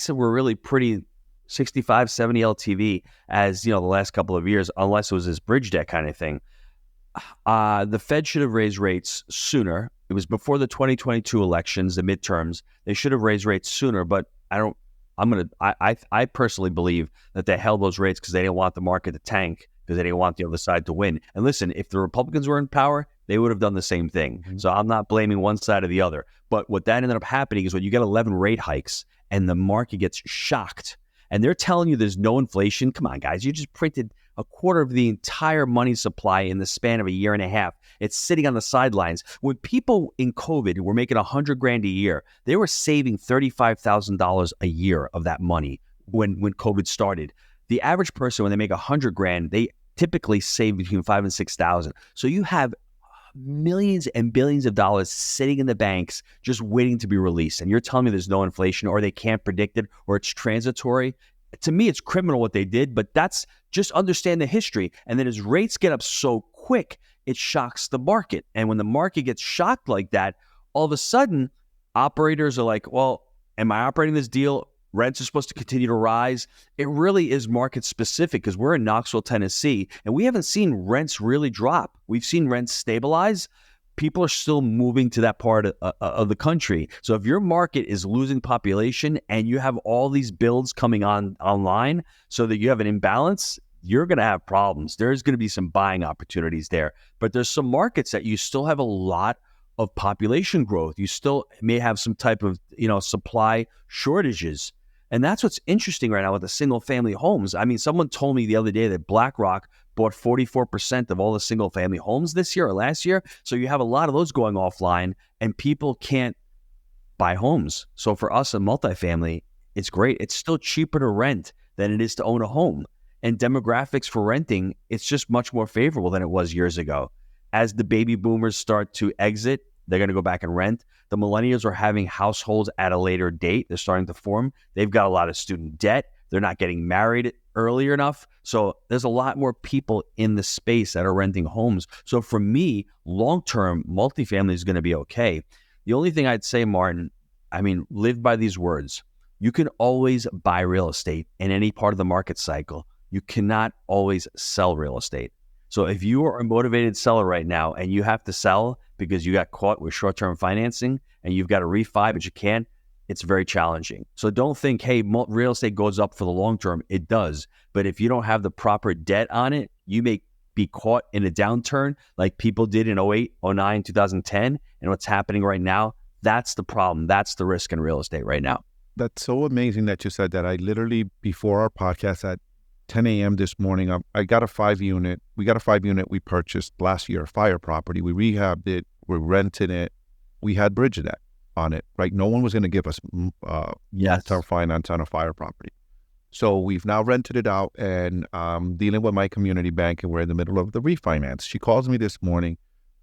were really pretty 65, 70 LTV as, the last couple of years, unless it was this bridge debt kind of thing. The Fed should have raised rates sooner. It was before the 2022 elections, the midterms. They should have raised rates sooner, but I personally believe that they held those rates because they didn't want the market to tank, because they didn't want the other side to win. And listen, if the Republicans were in power, they would have done the same thing. Mm-hmm. So I'm not blaming one side or the other. But what that ended up happening is when you get 11 rate hikes and the market gets shocked, and they're telling you there's no inflation. Come on, guys, you just printed a quarter of the entire money supply in the span of a year and a half. It's sitting on the sidelines. When people in COVID were making $100,000 a year, they were saving $35,000 a year of that money when COVID started. The average person, when they make $100,000, they typically save between $5,000 and $6,000. So you have millions and billions of dollars sitting in the banks just waiting to be released. And you're telling me there's no inflation, or they can't predict it, or it's transitory. To me, it's criminal what they did, but that's just understand the history. And then as rates get up so quick, it shocks the market. And when the market gets shocked like that, all of a sudden, operators are like, well, am I operating this deal? Rents are supposed to continue to rise. It really is market specific, because we're in Knoxville, Tennessee, and we haven't seen rents really drop. We've seen rents stabilize. People are still moving to that part of the country. So if your market is losing population and you have all these builds coming online so that you have an imbalance, you're going to have problems. There's going to be some buying opportunities there. But there's some markets that you still have a lot of population growth. You still may have some type of, supply shortages. And that's what's interesting right now with the single family homes. I mean, someone told me the other day that BlackRock bought 44% of all the single family homes this year or last year. So you have a lot of those going offline, and people can't buy homes. So for us in multifamily, it's great. It's still cheaper to rent than it is to own a home. And demographics for renting, it's just much more favorable than it was years ago. As the baby boomers start to exit, they're going to go back and rent. The millennials are having households at a later date. They're starting to form. They've got a lot of student debt. They're not getting married earlier enough. So there's a lot more people in the space that are renting homes. So for me, long-term, multifamily is going to be okay. The only thing I'd say, Martin, live by these words. You can always buy real estate in any part of the market cycle. You cannot always sell real estate. So if you are a motivated seller right now and you have to sell because you got caught with short-term financing and you've got to refi, but you can't, it's very challenging. So don't think, hey, real estate goes up for the long term. It does. But if you don't have the proper debt on it, you may be caught in a downturn like people did in 08, 09, 2010. And what's happening right now, that's the problem. That's the risk in real estate right now. That's so amazing that you said that. I literally, before our podcast at 10 a.m. this morning, I got a 5-unit. We got a 5-unit we purchased last year, a fire property. We rehabbed it. We're renting it. We had bridge debt on it, right? No one was going to give us long-term finance on a fire property. So we've now rented it out and dealing with my community bank, and we're in the middle of the refinance. She calls me this morning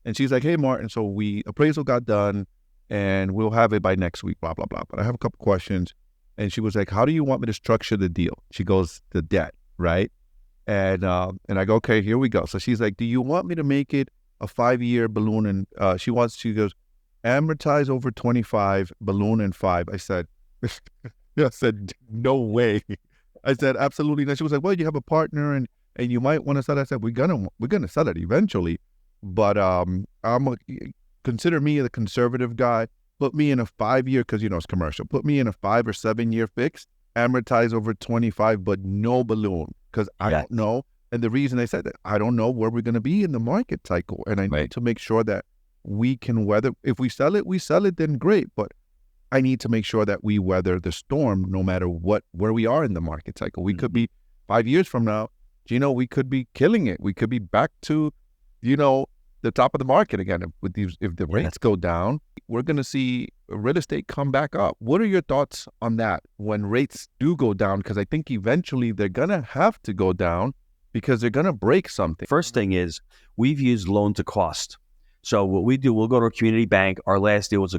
and she's like, hey, Martin, so appraisal got done and we'll have it by next week, blah, blah, blah. But I have a couple questions. And she was like, how do you want me to structure the deal? She goes, the debt, right? And I go, okay, here we go. So she's like, do you want me to make it a 5-year balloon? And she goes, amortize over 25, balloon in 5. I said, no way. I said, absolutely not. She was like, well, you have a partner and you might want to sell it. I said, we're gonna sell it eventually, but consider me the conservative guy. Put me in a 5-year, because it's commercial. Put me in a 5 or 7-year fixed, amortize over 25, but no balloon, because I don't know. And the reason I said that, I don't know where we're going to be in the market cycle, and I need to make sure that we can weather. If we sell it, then great. But I need to make sure that we weather the storm, no matter where we are in the market cycle. We could be 5 years from now, Gino, we could be killing it. We could be back to, the top of the market again. If the rates go down, we're going to see real estate come back up. What are your thoughts on that when rates do go down? Because I think eventually they're going to have to go down because they're going to break something. First thing is we've used loan to cost. So what we do, we'll go to a community bank. Our last deal was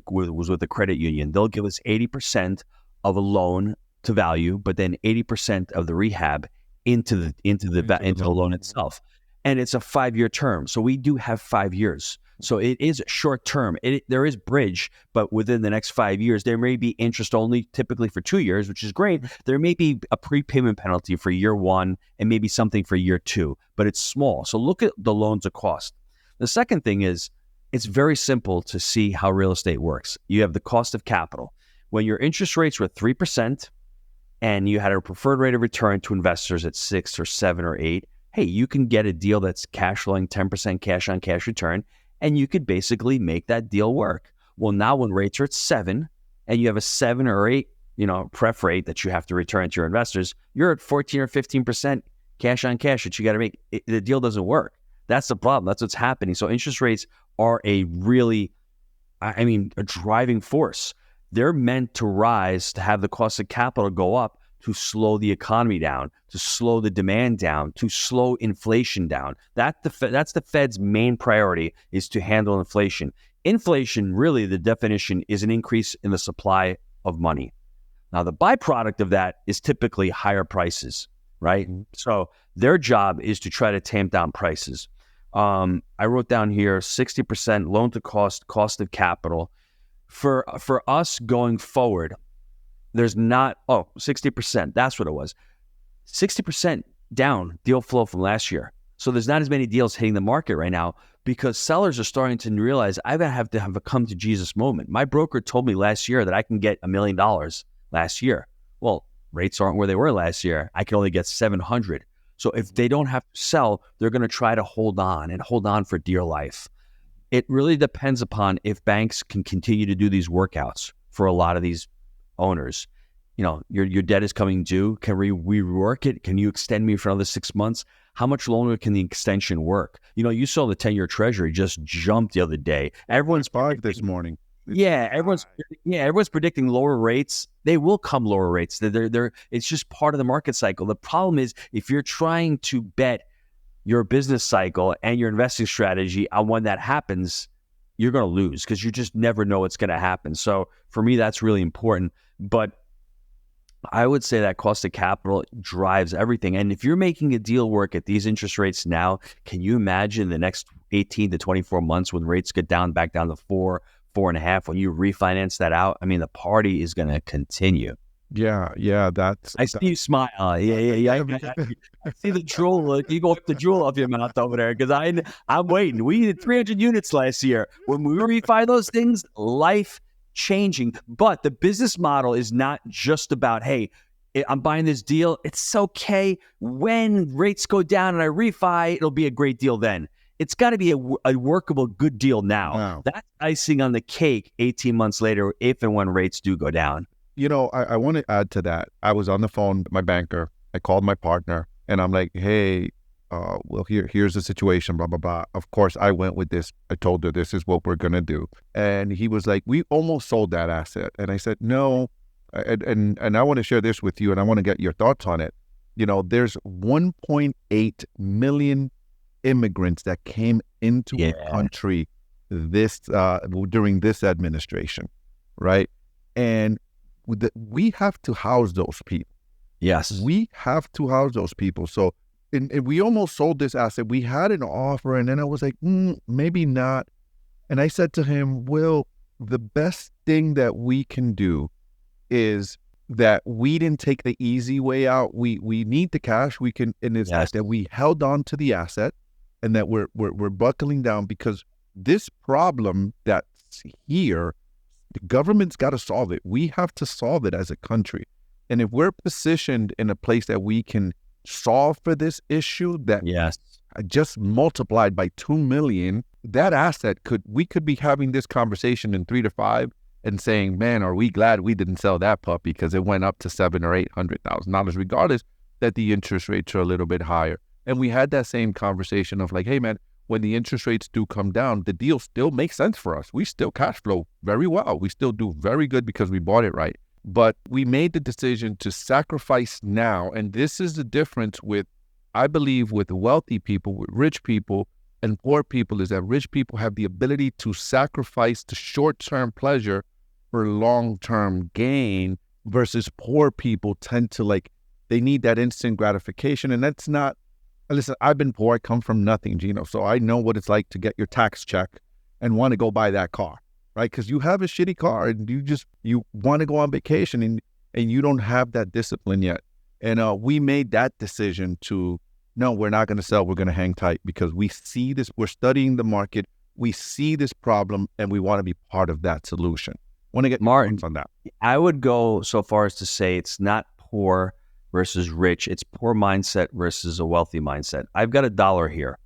with a credit union. They'll give us 80% of a loan to value, but then 80% of the rehab into the loan itself. And it's a 5-year term. So we do have 5 years. So it is short term. There is bridge, but within the next 5 years, there may be interest only, typically for 2 years, which is great. There may be a prepayment penalty for year 1 and maybe something for year 2, but it's small. So look at the loans to cost. The second thing is, it's very simple to see how real estate works. You have the cost of capital. When your interest rates were 3% and you had a preferred rate of return to investors at 6 or 7 or 8, hey, you can get a deal that's cash flowing 10% cash on cash return, and you could basically make that deal work. Well, now when rates are at 7 and you have a 7 or 8, pref rate that you have to return to your investors, you're at 14 or 15% cash on cash that you got to make. The deal doesn't work. That's the problem. That's what's happening. So interest rates are a driving force. They're meant to rise, to have the cost of capital go up, to slow the economy down, to slow the demand down, to slow inflation down. That's the Fed's main priority, is to handle inflation. Inflation, really, the definition is an increase in the supply of money. Now, the byproduct of that is typically higher prices, right? Mm-hmm. So their job is to try to tamp down prices. I wrote down here 60% loan to cost of capital. For us going forward, there's not, 60%, that's what it was. 60% down deal flow from last year. So there's not as many deals hitting the market right now because sellers are starting to realize I have to have a come to Jesus moment. My broker told me last year that I can get $1 million last year. Well, rates aren't where they were last year. I can only get 700. So if they don't have to sell, they're going to try to hold on for dear life. It really depends upon if banks can continue to do these workouts for a lot of these owners. Your debt is coming due. Can we rework it? Can you extend me for another 6 months? How much longer can the extension work? You saw the 10-year treasury just jumped the other day. Everyone's 5 this morning. Yeah, everyone's predicting lower rates. They will come lower rates. It's just part of the market cycle. The problem is if you're trying to bet your business cycle and your investing strategy on when that happens, you're going to lose because you just never know what's going to happen. So for me, that's really important. But I would say that cost of capital drives everything. And if you're making a deal work at these interest rates now, can you imagine the next 18 to 24 months when rates get back down to 4.5, when you refinance that out? I mean, the party is going to continue. Yeah, I see you smile. Yeah. I see the drool look. You go up the drool off your mouth over there because I'm waiting. We did 300 units last year. When we refi those things, life changing. But the business model is not just about, hey, I'm buying this deal. It's okay. When rates go down and I refi, it'll be a great deal then. It's got to be a workable, good deal now. Wow. That's icing on the cake 18 months later, if and when rates do go down. I want to add to that. I was on the phone with my banker. I called my partner and I'm like, hey, well, here's the situation, blah, blah, blah. Of course, I went with this. I told her this is what we're going to do. And he was like, we almost sold that asset. And I said, no. And I want to share this with you and I want to get your thoughts on it. There's 1.8 million immigrants that came into our country during this administration, right? And we have to house those people. Yes. We have to house those people. So and we almost sold this asset. We had an offer and then I was like, maybe not. And I said to him, Will, the best thing that we can do is that we didn't take the easy way out. We need the cash. We can, and it's that we held on to the asset and that we're buckling down because this problem that's here, the government's got to solve it. We have to solve it as a country. And if we're positioned in a place that we can solve for this issue that just multiplied by 2 million, that asset we could be having this conversation in 3 to 5 and saying, man, are we glad we didn't sell that puppy because it went up to $700,000 or $800,000, regardless that the interest rates are a little bit higher. And we had that same conversation of like, hey, man, when the interest rates do come down, the deal still makes sense for us. We still cash flow very well. We still do very good because we bought it right. But we made the decision to sacrifice now. And this is the difference with, I believe, with wealthy people, with rich people and poor people, is that rich people have the ability to sacrifice the short-term pleasure for long-term gain versus poor people tend to they need that instant gratification. And that's not, listen, I've been poor. I come from nothing, Gino. So I know what it's like to get your tax check and want to go buy that car, right? Because you have a shitty car and you want to go on vacation and you don't have that discipline yet. And we made that decision to, no, we're not going to sell. We're going to hang tight because we see this. We're studying the market. We see this problem and we want to be part of that solution. Want to get Martin on that? I would go so far as to say it's not poor versus rich. It's poor mindset versus a wealthy mindset. I've got $1 here.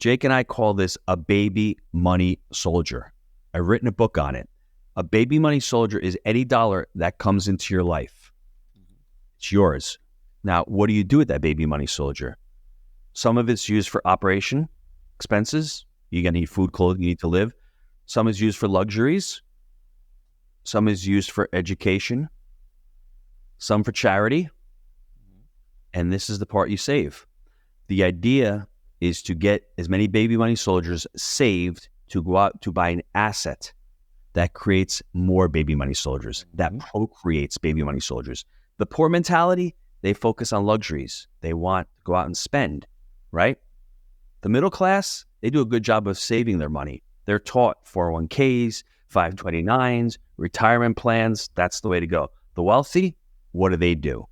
Jake and I call this a baby money soldier. I've written a book on it. A baby money soldier is any dollar that comes into your life. It's yours. Now, what do you do with that baby money soldier? Some of it's used for operation expenses. You're going to need food, clothing, you need to live. Some is used for luxuries. Some is used for education. Some for charity. And this is the part you save. The idea is to get as many baby money soldiers saved to go out to buy an asset that creates more baby money soldiers, that procreates baby money soldiers. The poor mentality, they focus on luxuries. They want to go out and spend, right? The middle class, they do a good job of saving their money. They're taught 401ks, 529s, retirement plans. That's the way to go. The wealthy, what do?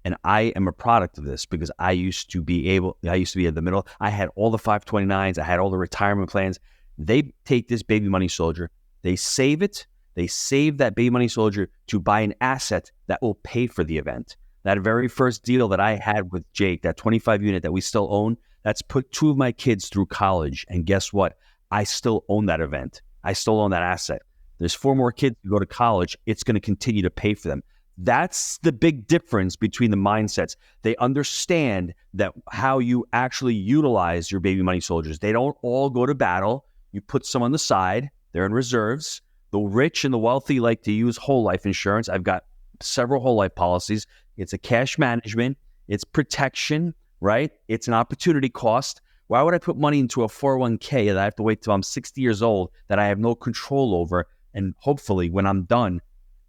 And I am a product of this because I used to be in the middle. I had all the 529s. I had all the retirement plans. They take this baby money soldier. They save it. They save that baby money soldier to buy an asset that will pay for the event. That very first deal that I had with Jake, that 25 unit that we still own, that's put 2 of my kids through college. And guess what? I still own that event. I still own that asset. There's 4 more kids who go to college. It's going to continue to pay for them. That's the big difference between the mindsets. They understand that how you actually utilize your baby money soldiers. They don't all go to battle. You put some on the side. They're in reserves. The rich and the wealthy like to use whole life insurance. I've got several whole life policies. It's a cash management. It's protection, right? It's an opportunity cost. Why would I put money into a 401k that I have to wait till I'm 60 years old that I have no control over? And hopefully when I'm done,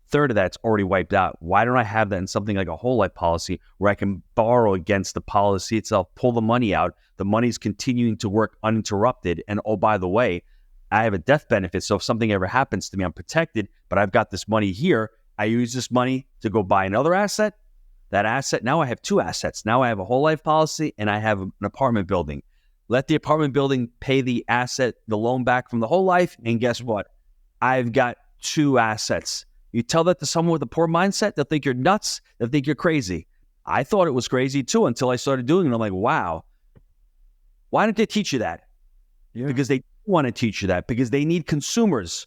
third of that's already wiped out. Why don't I have that in something like a whole life policy where I can borrow against the policy itself, pull the money out, the money's continuing to work uninterrupted. And oh, by the way, I have a death benefit. So if something ever happens to me, I'm protected, but I've got this money here. I use this money to go buy another asset. That asset, now I have two assets. Now I have a whole life policy and I have an apartment building. Let the apartment building pay the asset, the loan back from the whole life. And guess what? I've got two assets. You tell that to someone with a poor mindset, they'll think you're nuts. They'll think you're crazy. I thought it was crazy too until I started doing it. I'm like, wow, why don't they teach you that? Yeah. Because they want to teach you that, because they need consumers.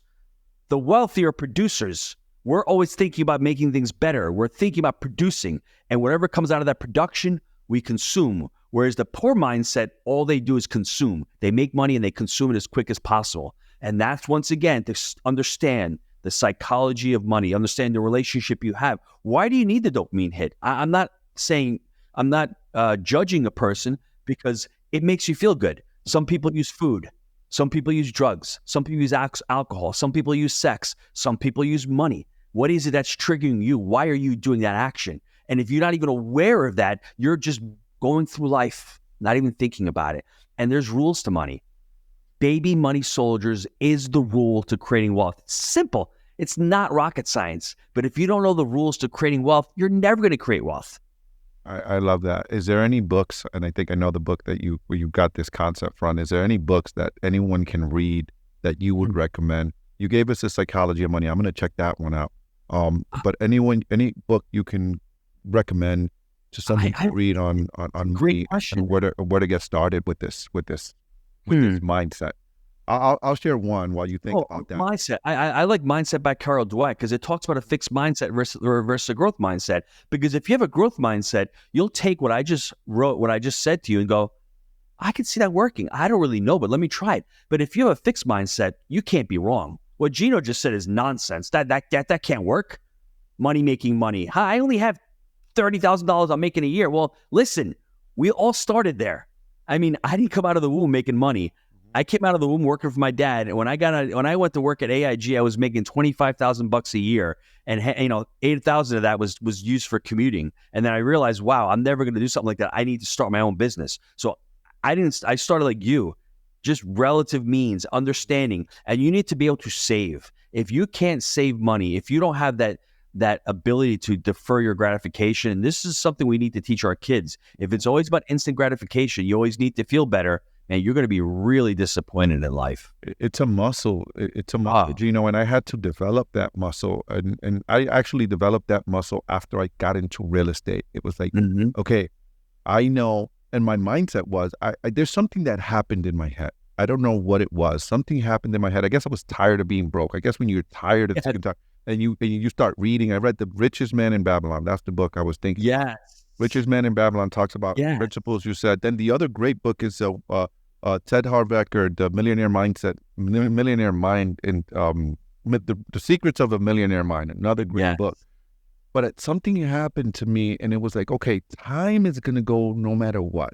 The wealthier producers, we're always thinking about making things better. We're thinking about producing, and whatever comes out of that production, we consume. Whereas the poor mindset, all they do is consume. They make money and they consume it as quick as possible. And that's, once again, to understand the psychology of money, understand the relationship you have. Why do you need the dopamine hit? I'm not judging a person, because it makes you feel good. Some people use food. Some people use drugs. Some people use alcohol. Some people use sex. Some people use money. What is it that's triggering you? Why are you doing that action? And if you're not even aware of that, you're just going through life, not even thinking about it. And there's rules to money. Baby money soldiers is the rule to creating wealth. It's simple. It's not rocket science. But if you don't know the rules to creating wealth, you're never going to create wealth. I love that. Is there any books, and I think I know the book that where you got this concept from, is there any books that anyone can read that you would recommend? You gave us the psychology of money. I'm going to check that one out. But any book you can recommend to someone to read on great question. And where to get started with this mindset. I'll share one while you think about that. Mindset. I like Mindset by Carol Dweck, because it talks about a fixed mindset versus a growth mindset. Because if you have a growth mindset, you'll take what I just wrote, what I just said to you, and go, I can see that working. I don't really know, but let me try it. But if you have a fixed mindset, you can't be wrong. What Gino just said is nonsense. That can't work. Money making money. I only have $30,000 I'm making a year. Well, listen, we all started there. I mean, I didn't come out of the womb making money. I came out of the womb working for my dad, and when I went to work at AIG, I was making $25,000 a year, and $8,000 of that was used for commuting. And then I realized, wow, I'm never going to do something like that. I need to start my own business. So I started like you, just relative means, understanding, and you need to be able to save. If you can't save money, if you don't have that ability to defer your gratification, and this is something we need to teach our kids. If it's always about instant gratification, you always need to feel better, and you're going to be really disappointed in life. It's a muscle. It's a muscle, Gino, and I had to develop that muscle. And I actually developed that muscle after I got into real estate. It was like, okay, I know, and my mindset was, there's something that happened in my head. I don't know what it was. Something happened in my head. I guess I was tired of being broke. I guess when you're tired of and you start reading. I read The Richest Man in Babylon. That's the book I was thinking. Yes. Richest Man in Babylon talks about principles you said. Then the other great book is Ted Harbecker, The Millionaire Mindset, Millionaire Mind, and the Secrets of a Millionaire Mind. Another great book. But something happened to me, and it was like, okay, time is going to go no matter what.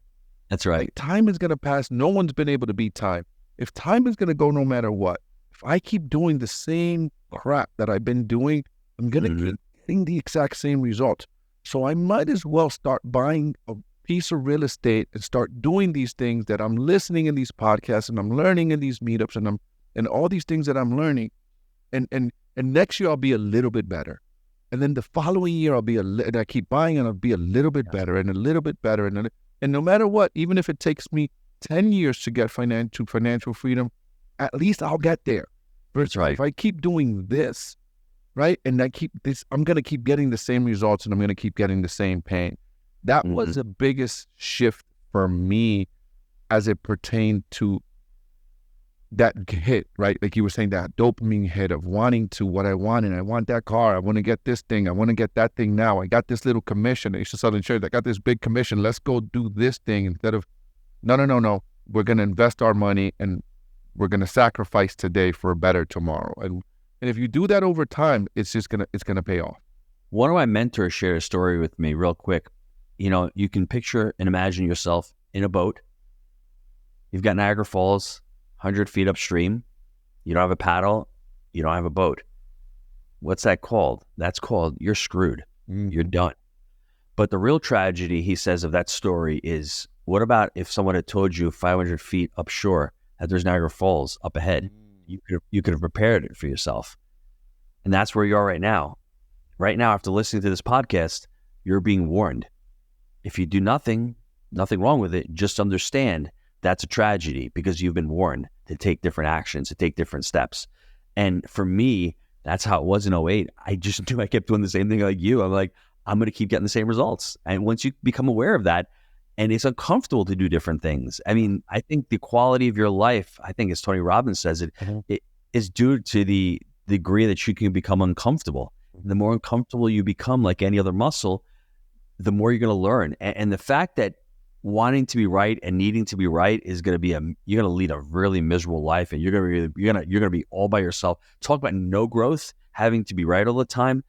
That's right. Like, time is going to pass. No one's been able to beat time. If time is going to go no matter what, if I keep doing the same crap that I've been doing, I'm going to keep getting the exact same result. So I might as well start buying a piece of real estate and start doing these things that I'm listening in these podcasts and I'm learning in these meetups and all these things that I'm learning. And next year I'll be a little bit better. And then the following year and I keep buying and I'll be a little bit better and a little bit better. And no matter what, even if it takes me 10 years to get financial freedom, at least I'll get there. That's right. If I keep doing this, right, and I keep this, I'm going to keep getting the same results and I'm going to keep getting the same pain. That was the biggest shift for me as it pertained to that hit, right? Like you were saying, that dopamine hit of wanting to what I want, and I want that car. I want to get this thing. I want to get that thing now. I got this little commission. I used to sell insurance. I got this big commission. Let's go do this thing instead of, no. We're going to invest our money and we're going to sacrifice today for a better tomorrow. And And if you do that over time, it's gonna pay off. One of my mentors shared a story with me real quick. You can picture and imagine yourself in a boat. You've got Niagara Falls, 100 feet upstream. You don't have a paddle. You don't have a boat. What's that called? That's called you're screwed. You're done. But the real tragedy, he says, of that story is, what about if someone had told you 500 feet upshore that there's Niagara Falls up ahead? You could have prepared it for yourself. And that's where you are right now. Right now, after listening to this podcast, you're being warned. If you do nothing wrong with it, just understand that's a tragedy because you've been warned to take different actions, to take different steps. And for me, that's how it was in 2008. I kept doing the same thing like you. I'm like, I'm going to keep getting the same results. And once you become aware of that, and it's uncomfortable to do different things. I mean, I think the quality of your life, I think as Tony Robbins says it, it is due to the degree that you can become uncomfortable. The more uncomfortable you become, like any other muscle, the more you're going to learn. And the fact that wanting to be right and needing to be right is going to be you're going to lead a really miserable life, and you're going to be all by yourself. Talk about no growth, having to be right all the time.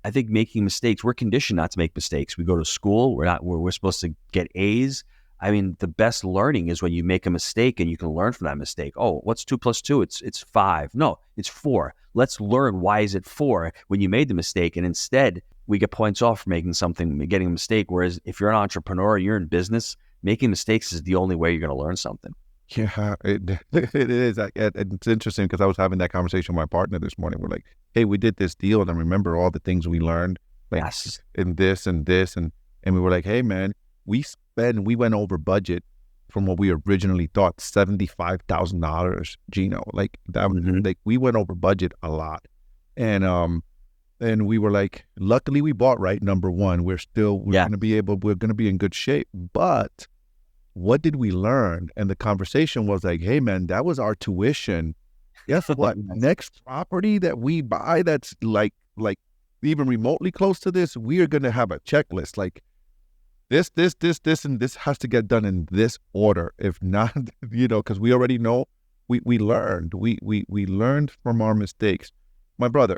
I think making mistakes, we're conditioned not to make mistakes. We go to school, we're supposed to get A's. I mean, the best learning is when you make a mistake and you can learn from that mistake. Oh, what's 2 + 2? It's 5. No, it's 4. Let's learn, why is it 4 when you made the mistake? And instead, we get points off for getting a mistake. Whereas if you're an entrepreneur, you're in business, making mistakes is the only way you're going to learn something. Yeah, it is. It's interesting because I was having that conversation with my partner this morning. We're like, hey, we did this deal, and I remember all the things we learned, like Yes. in this and this, and we were like, hey, man, we went over budget from what we originally thought, $75,000, Gino. Like that, like we went over budget a lot, and we were like, luckily we bought right. Number one, we're gonna be in good shape, but what did we learn? And the conversation was like, hey, man, that was our tuition. Guess what? Next property that we buy that's like even remotely close to this, we are going to have a checklist. Like this, and this has to get done in this order. If not, because we already know we learned. We learned from our mistakes. My brother,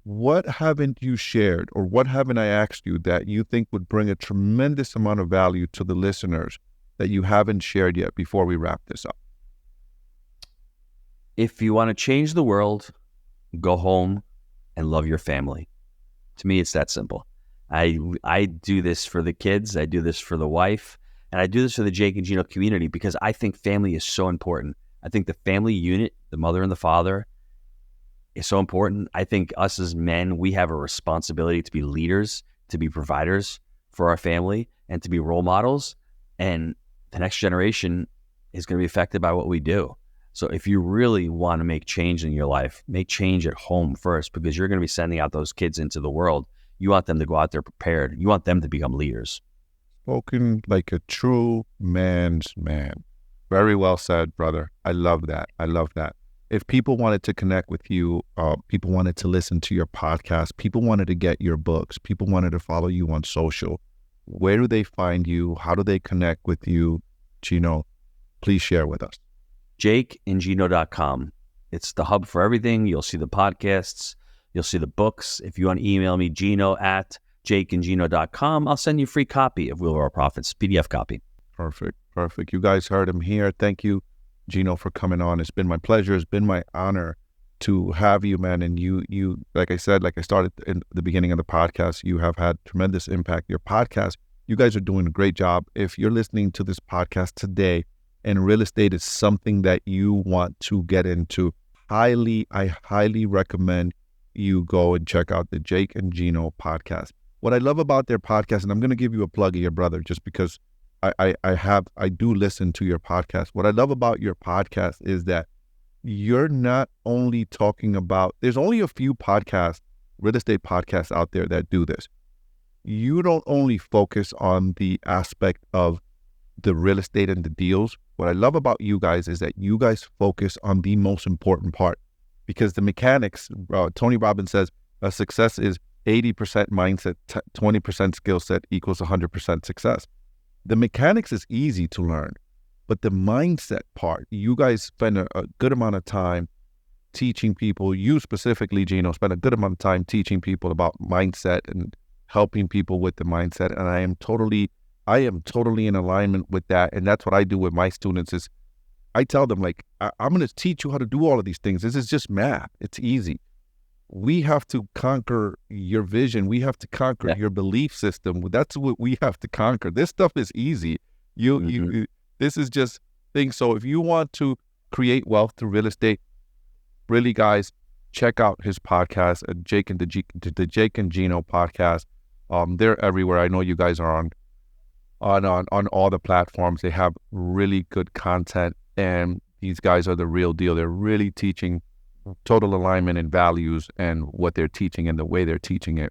what haven't you shared or what haven't I asked you that you think would bring a tremendous amount of value to the listeners that you haven't shared yet before we wrap this up? If you want to change the world, go home and love your family. To me, it's that simple. I do this for the kids. I do this for the wife. And I do this for the Jake and Gino community because I think family is so important. I think the family unit, the mother and the father, is so important. I think us as men, we have a responsibility to be leaders, to be providers for our family, and to be role models. And the next generation is going to be affected by what we do. So if you really want to make change in your life, make change at home first, because you're going to be sending out those kids into the world. You want them to go out there prepared. You want them to become leaders. Spoken like a true man's man. Very well said, brother. I love that. If people wanted to connect with you, people wanted to listen to your podcast, people wanted to get your books, people wanted to follow you on social, where do they find you? How do they connect with you? Gino, please share with us. JakeandGino.com. It's the hub for everything. You'll see the podcasts. You'll see the books. If you want to email me, Gino@JakeandGino.com, I'll send you a free copy of Wheel of Our Profits, PDF copy. Perfect. You guys heard him here. Thank you, Gino, for coming on. It's been my pleasure. It's been my honor to have you, man. And you, like I said, like I started in the beginning of the podcast, you have had tremendous impact. Your podcast, you guys are doing a great job. If you're listening to this podcast today and real estate is something that you want to get into, I highly recommend you go and check out the Jake and Gino podcast. What I love about their podcast, and I'm going to give you a plug here, brother, just because I do listen to your podcast. What I love about your podcast is that you're not only talking about, there's only a few podcasts, real estate podcasts out there that do this. You don't only focus on the aspect of the real estate and the deals. What I love about you guys is that you guys focus on the most important part, because the mechanics, Tony Robbins says, success is 80% mindset, 20% skill set equals 100% success. The mechanics is easy to learn, but the mindset part, you guys spend a good amount of time teaching people, you specifically, Gino, spend a good amount of time teaching people about mindset and helping people with the mindset. And I am totally in alignment with that. And that's what I do with my students is I tell them, like, I'm going to teach you how to do all of these things. This is just math. It's easy. We have to conquer your vision. We have to conquer your belief system. That's what we have to conquer. This stuff is easy. This is just things. So if you want to create wealth through real estate, really, guys, check out his podcast, the Jake and Gino podcast. They're everywhere. I know you guys are on all the platforms. They have really good content, and these guys are the real deal. They're really teaching total alignment and values and what they're teaching and the way they're teaching it.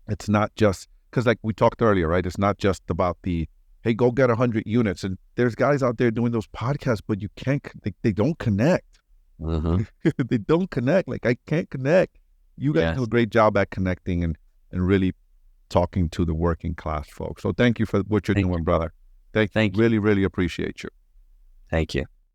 It's not just because, like we talked earlier, right? It's not just about the, hey, go get 100 units. And there's guys out there doing those podcasts, but you can't, they don't connect. They don't connect. Like, I can't connect. You guys do a great job at connecting and really talking to the working class folks. So thank you for what you're doing, brother. Thank you. Really, really appreciate you. Thank you.